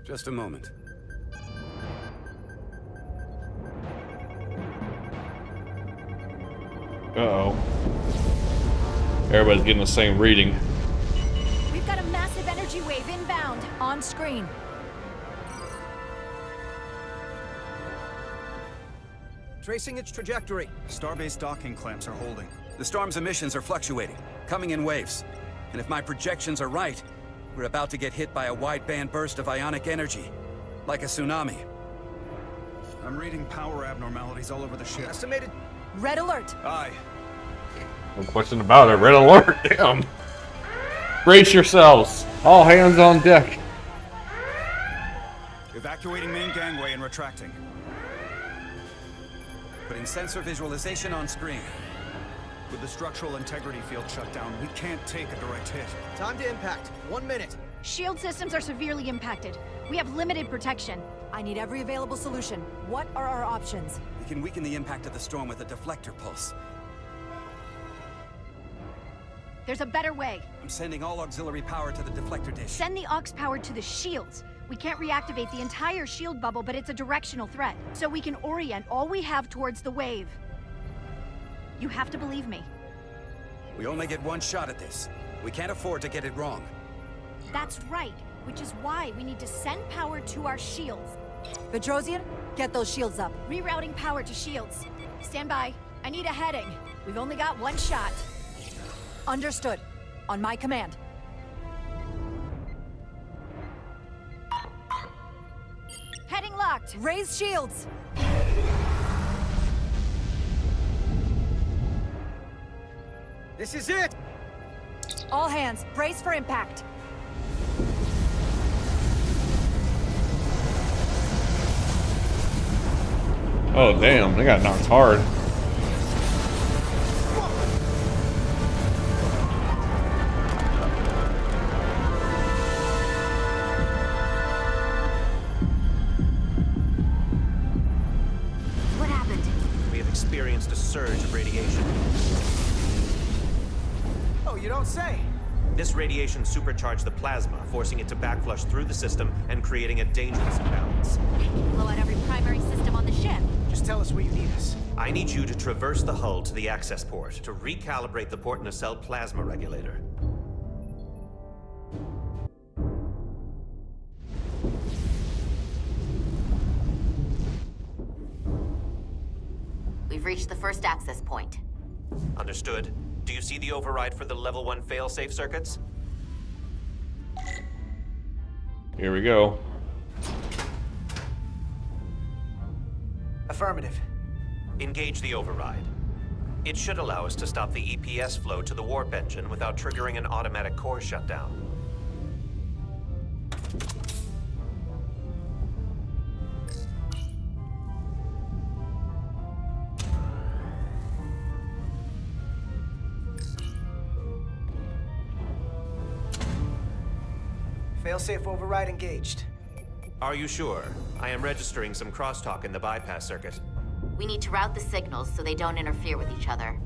Just a moment. Uh-oh. Everybody's getting the same reading. We've got a massive energy wave inbound. On screen. Tracing its trajectory. Starbase docking clamps are holding. The storm's emissions are fluctuating, coming in waves. And if my projections are right, we're about to get hit by a wideband burst of ionic energy, like a tsunami. I'm reading power abnormalities all over the ship. Estimated. Red alert. Aye. No question about it. Red alert. Damn. Brace yourselves. All hands on deck. Evacuating main gangway and retracting. Putting sensor visualization on screen. With the structural integrity field shut down, we can't take a direct hit. Time to impact. 1 minute. Shield systems are severely impacted. We have limited protection. I need every available solution. What are our options? We can weaken the impact of the storm with a deflector pulse. There's a better way. I'm sending all auxiliary power to the deflector dish. Send the aux power to the shields. We can't reactivate the entire shield bubble, but it's a directional threat. So we can orient all we have towards the wave. You have to believe me. We only get one shot at this. We can't afford to get it wrong. That's right, which is why we need to send power to our shields. Petrosian, get those shields up. Rerouting power to shields. Stand by. I need a heading. We've only got one shot. Understood. On my command. Heading locked. Raise shields. This is it! All hands, brace for impact. Oh, damn. They got knocked hard. What happened? We have experienced a surge of radiation. Oh, you don't say. This radiation supercharged the plasma, forcing it to backflush through the system and creating a dangerous imbalance. Blow out every primary system on the ship. Just tell us where you need us. I need you to traverse the hull to the access port to recalibrate the port nacelle plasma regulator. We've reached the first access point. Understood. Do you see the override for the level 1 failsafe circuits? Here we go. Affirmative. Engage the override. It should allow us to stop the EPS flow to the warp engine without triggering an automatic core shutdown. Failsafe override engaged. Are you sure? I am registering some crosstalk in the bypass circuit. We need to route the signals so they don't interfere with each other.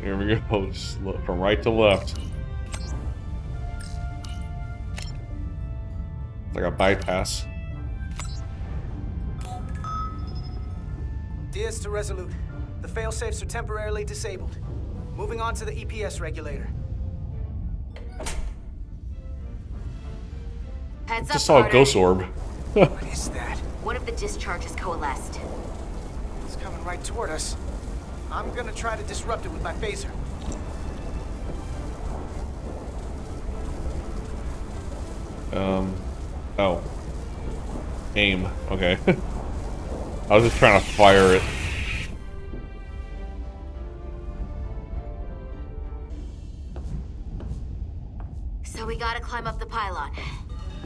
Here we go. Just look from right to left. Like a bypass. Diaz to Resolute. The failsafes are temporarily disabled. Moving on to the EPS regulator. Heads up, Just saw a Carter. ghost orb. What is that? One of the discharges coalesced. It's coming right toward us. I'm gonna try to disrupt it with my phaser. Oh. Aim. Okay. I was just trying to fire it. So we gotta climb up the pylon.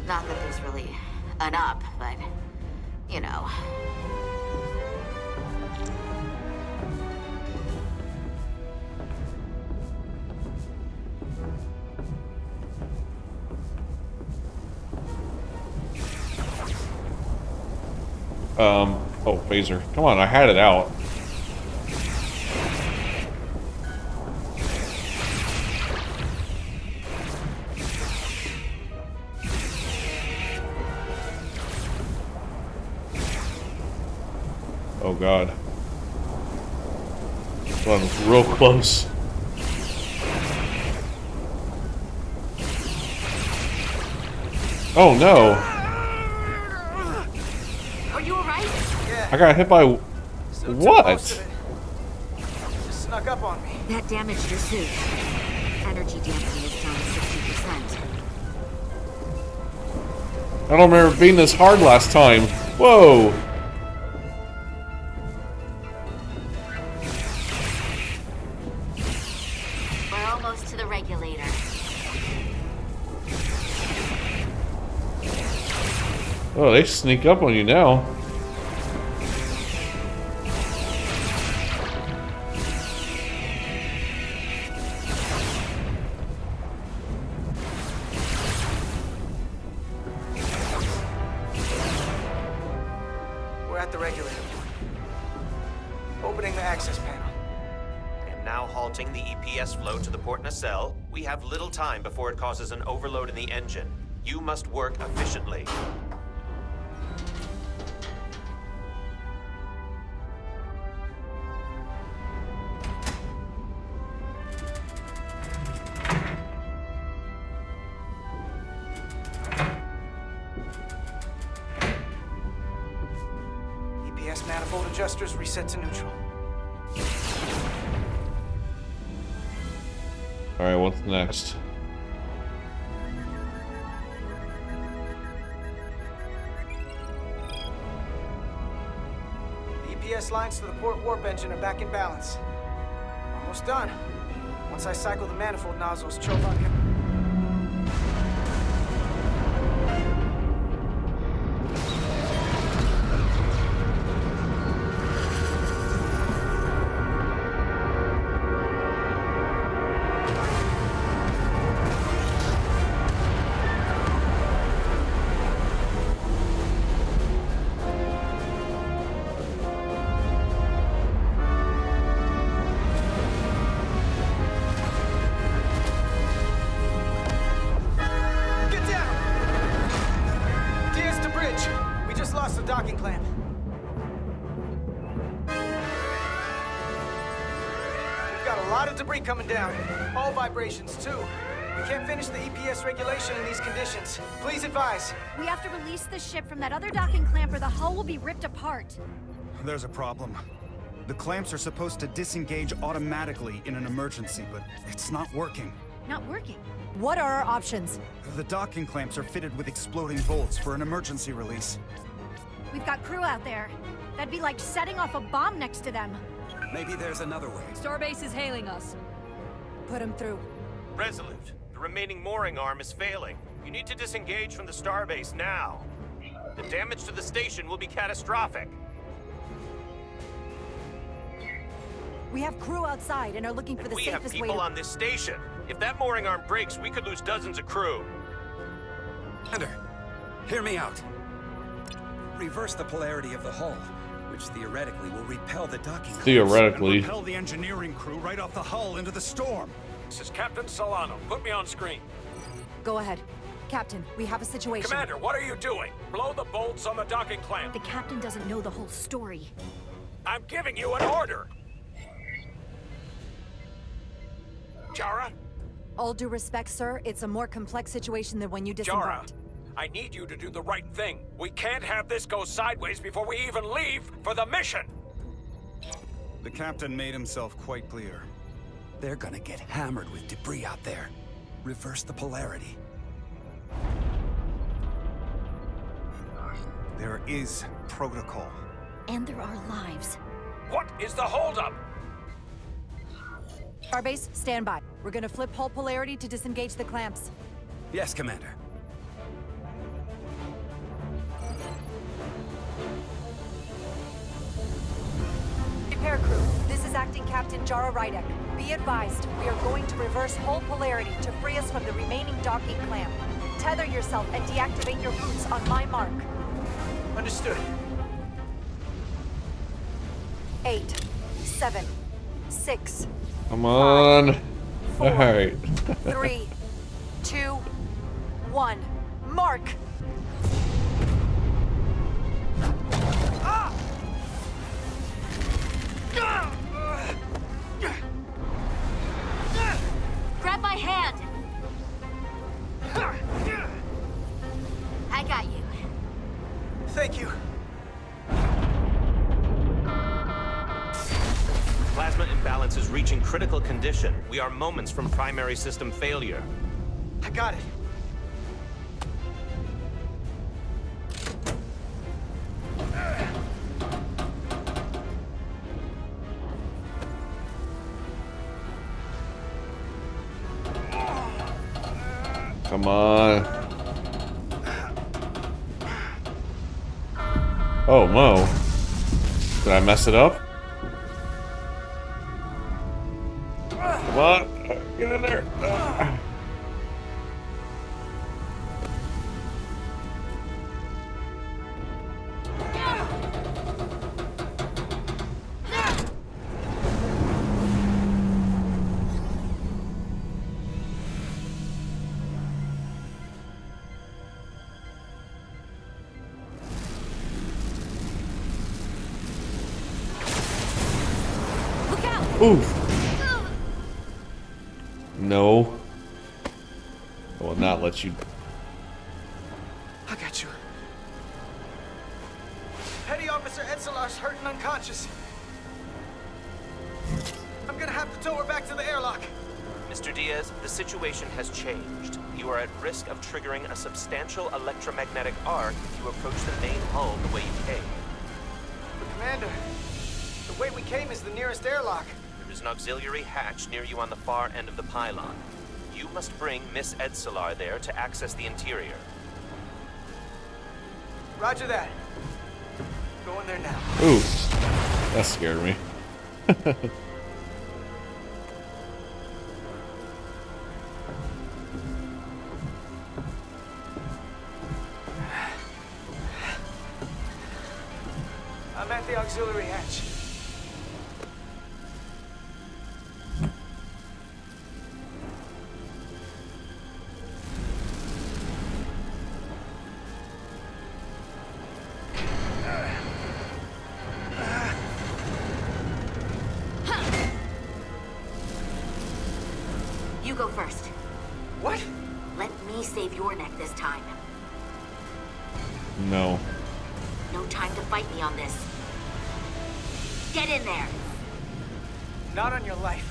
Not that there's really an up, but, you know. Oh, phaser. Come on, I had it out. Oh god. That was real close. Oh no! Are you alright? Yeah. I got hit by So took what? most of it. Just snuck up on me. That damaged your suit. Energy damping is down 60%. I don't remember it being this hard last time. Whoa! We're almost to the regulator. Oh, they sneak up on you now. We're at the regulator. Opening the access panel. I am now halting the EPS flow to the port nacelle. We have little time before it causes an overload in the engine. You must work efficiently. EPS manifold adjusters reset to neutral. Alright, what's next? The EPS lines to the port warp engine are back in balance. Almost done. Once I cycle the manifold nozzles, Chovak can... Get down! Diaz to bridge. We just lost the docking clamp. We've got a lot of debris coming down. All vibrations, too. We can't finish the EPS regulation in these conditions. Please advise. We have to release the ship from that other docking clamp or the hull will be ripped apart. There's a problem. The clamps are supposed to disengage automatically in an emergency, but it's not working. not working. What are our options? The docking clamps are fitted with exploding bolts for an emergency release. We've got crew out there. That'd be like setting off a bomb next to them. Maybe there's another way. Starbase is hailing us. Put him through. Resolute, the remaining mooring arm is failing. You need to disengage from the starbase now. The damage to the station will be catastrophic. We have crew outside and are looking for the We safest have way people to... on this station. If that mooring arm breaks, we could lose dozens of crew. Commander, hear me out. Reverse the polarity of the hull, which theoretically will repel the docking clamps. Theoretically. And repel the engineering crew right off the hull into the storm. This is Captain Solano. Put me on screen. Go ahead. Captain, we have a situation. Commander, what are you doing? Blow the bolts on the docking clamp. The captain doesn't know the whole story. I'm giving you an order. Jara? All due respect, sir, it's a more complex situation than when you Jara, disembarked. I need you to do the right thing. We can't have this go sideways before we even leave for the mission. The captain made himself quite clear. They're gonna get hammered with debris out there. Reverse the polarity. There is protocol. And there are lives. What is the holdup? Starbase, stand by. We're gonna flip hull polarity to disengage the clamps. Yes, Commander. Repair crew, this is Acting Captain Jara Rydek. Be advised, we are going to reverse hull polarity to free us from the remaining docking clamp. Tether yourself and deactivate your boots on my mark. Understood. 8, 7, 6, Come on. 4, Alright. 3, 2, 1. Mark! Grab my hand! I got you. Thank you. Plasma imbalance is reaching critical condition. We are moments from primary system failure. I got it. Come on. Oh, Mo. Did I mess it up? What? Get in there. Oof. No. I will not let you. I got you. Petty Officer Etzelar's hurt and unconscious. I'm gonna have to tow her back to the airlock. Mr. Diaz, the situation has changed. You are at risk of triggering a substantial electromagnetic arc if you approach the main hull the way you came. But Commander, the way we came is the nearest airlock. There is an auxiliary hatch near you on the far end of the pylon. You must bring Miss Etzelar there to access the interior. Roger that. Going there now. Ooh. That scared me. I'm at the auxiliary hatch. You go first. What? Let me save your neck this time. No. No time to fight me on this. Get in there! Not on your life.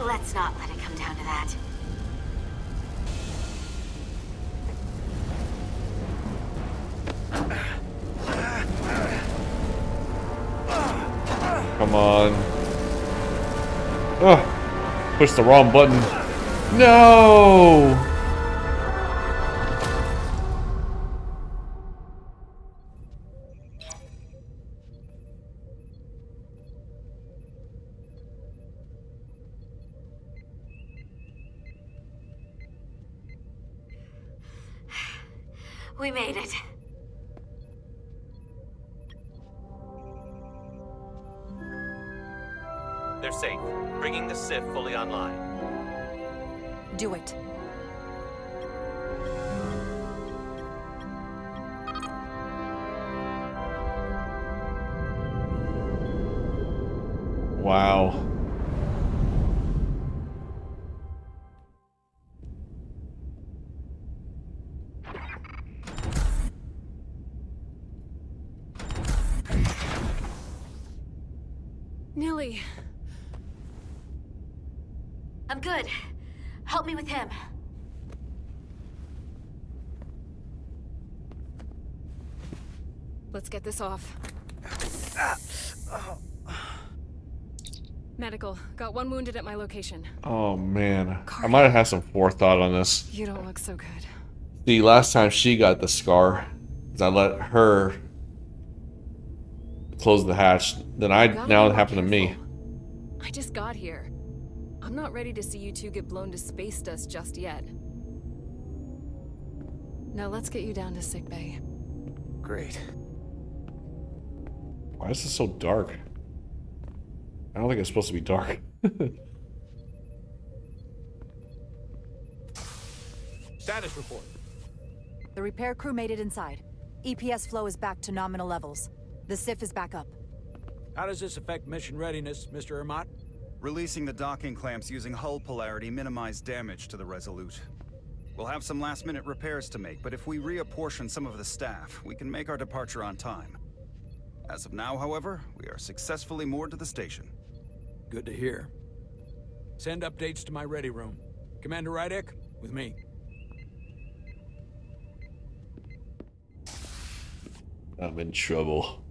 Let's not let it come down to that. Come on. Ugh. Push the wrong button. No! We made it. They're safe, bringing the Sif fully online. Do it. Wow. Nilly. I'm good. Help me with him. Let's get this off. Medical. Got one wounded at my location. Oh man. I might have had some forethought on this. You don't look so good. The last time she got the scar, I let her close the hatch. Then now it happened to me. I just got here. I'm not ready to see you two get blown to space dust just yet. Now let's get you down to sickbay. Great. Why is this so dark? I don't think it's supposed to be dark. Status report. The repair crew made it inside. EPS flow is back to nominal levels. The SIF is back up. How does this affect mission readiness, Mr. Ermot? Releasing the docking clamps using hull polarity minimized damage to the Resolute. We'll have some last-minute repairs to make, but if we reapportion some of the staff, we can make our departure on time. As of now, however, we are successfully moored to the station. Good to hear. Send updates to my ready room. Commander Rydek, with me. I'm in trouble.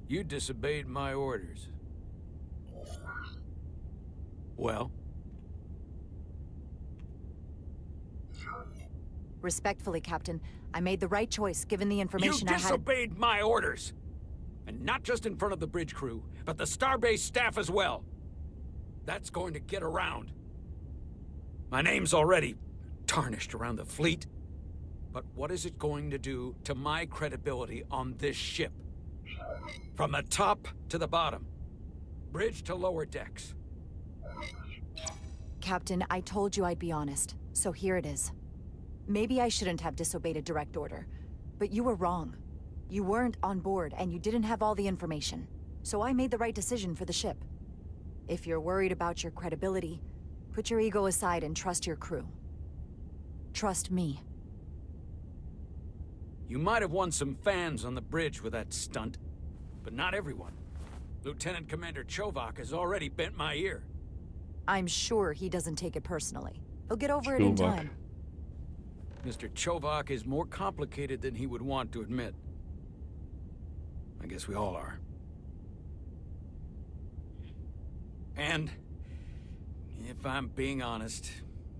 You disobeyed my orders. Well? Respectfully, Captain, I made the right choice given the information You I had. disobeyed my orders! And not just in front of the bridge crew, but the Starbase staff as well. That's going to get around. My name's already tarnished around the fleet. But what is it going to do to my credibility on this ship? From the top to the bottom. Bridge to lower decks. Captain, I told you I'd be honest, so here it is. Maybe I shouldn't have disobeyed a direct order, but you were wrong. You weren't on board, and you didn't have all the information. So I made the right decision for the ship. If you're worried about your credibility, put your ego aside and trust your crew. Trust me. You might have won some fans on the bridge with that stunt, but not everyone. Lieutenant Commander Chovak has already bent my ear. I'm sure he doesn't take it personally. He'll get over it in time. Mr. Chovak is more complicated than he would want to admit. I guess we all are. And, if I'm being honest,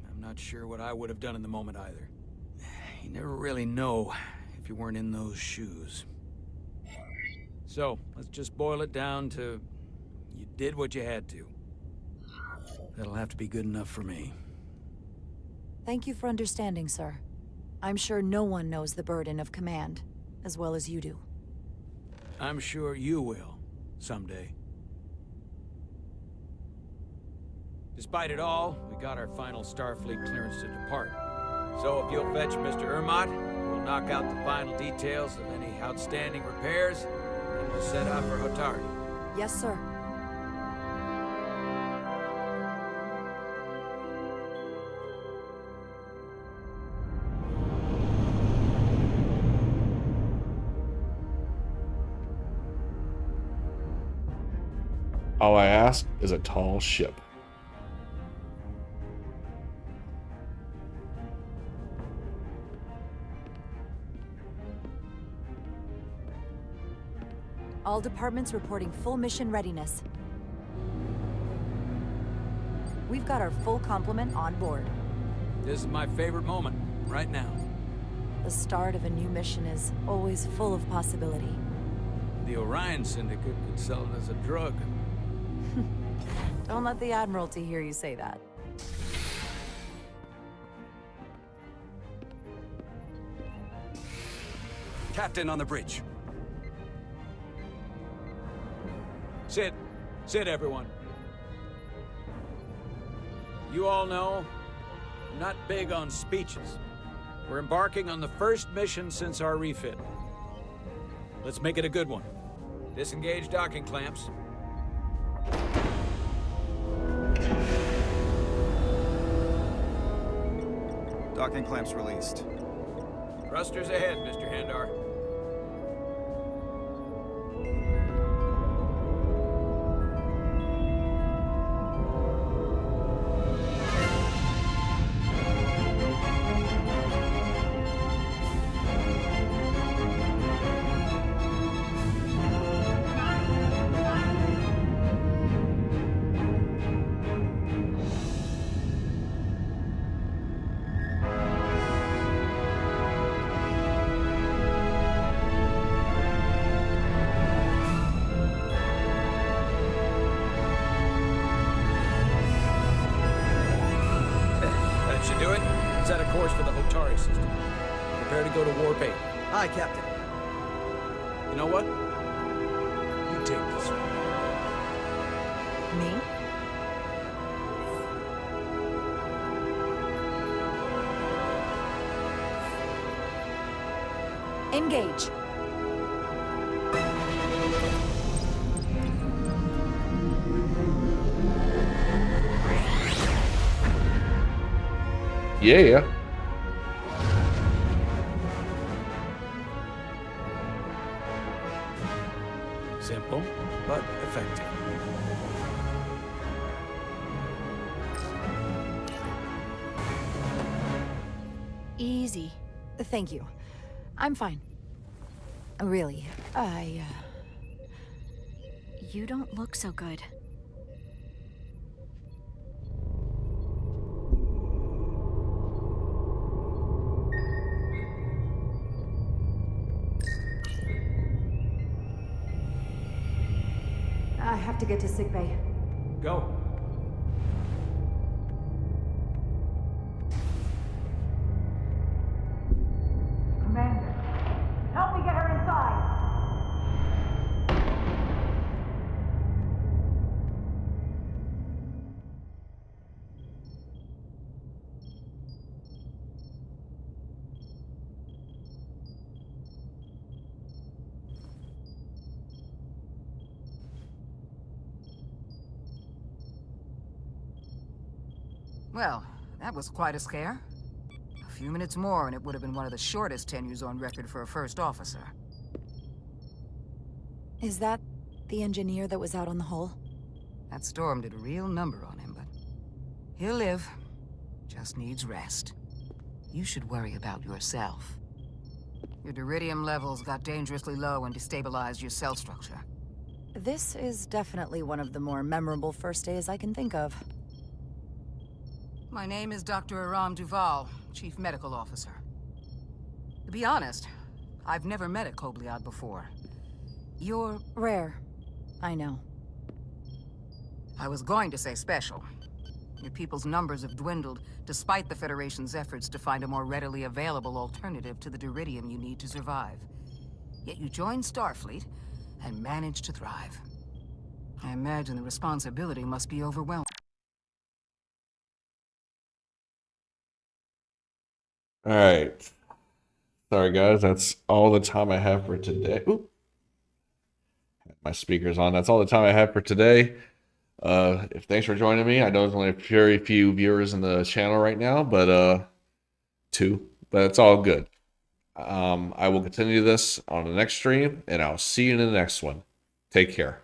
I'm not sure what I would have done in the moment either. You never really know if you weren't in those shoes. So, let's just boil it down to, you did what you had to. That'll have to be good enough for me. Thank you for understanding, sir. I'm sure no one knows the burden of command as well as you do. I'm sure you will, someday. Despite it all, we got our final Starfleet clearance to depart. So if you'll fetch Mr. Ermot, we'll knock out the final details of any outstanding repairs, and then we'll set out for Hotari. Yes, sir. All I ask is a tall ship. All departments reporting full mission readiness. We've got our full complement on board. This is my favorite moment, right now. The start of a new mission is always full of possibility. The Orion Syndicate could sell it as a drug. Don't let the Admiralty hear you say that. Captain on the bridge. Sit. Sit, everyone. You all know, I'm not big on speeches. We're embarking on the first mission since our refit. Let's make it a good one. Disengage docking clamps. Docking clamps released. Thrusters ahead, Mr. Handar. Should do it. Set a course for the Hotari system. Prepare to go to Warp 8. Aye, Captain. You know what? You take this one. Me? Engage. Yeah. Simple, but effective. Easy. Thank you. I'm fine. Really, You don't look so good. I have to get to sickbay. Go. Commander, help me get her inside! Well, that was quite a scare. A few minutes more and it would have been one of the shortest tenures on record for a first officer. Is that the engineer that was out on the hull? That storm did a real number on him, but he'll live. Just needs rest. You should worry about yourself. Your duridium levels got dangerously low and destabilized your cell structure. This is definitely one of the more memorable first days I can think of. My name is Dr. Aram Duval, Chief Medical Officer. To be honest, I've never met a Kobliad before. You're... rare. I know. I was going to say special. Your people's numbers have dwindled, despite the Federation's efforts to find a more readily available alternative to the duridium you need to survive. Yet you joined Starfleet, and managed to thrive. I imagine the responsibility must be overwhelming. All right. Sorry, guys. That's all the time I have for today. Oop. My speaker's on. That's all the time I have for today. Thanks for joining me. I know there's only very few viewers in the channel right now, but 2. But it's all good. I will continue this on the next stream, and I'll see you in the next one. Take care.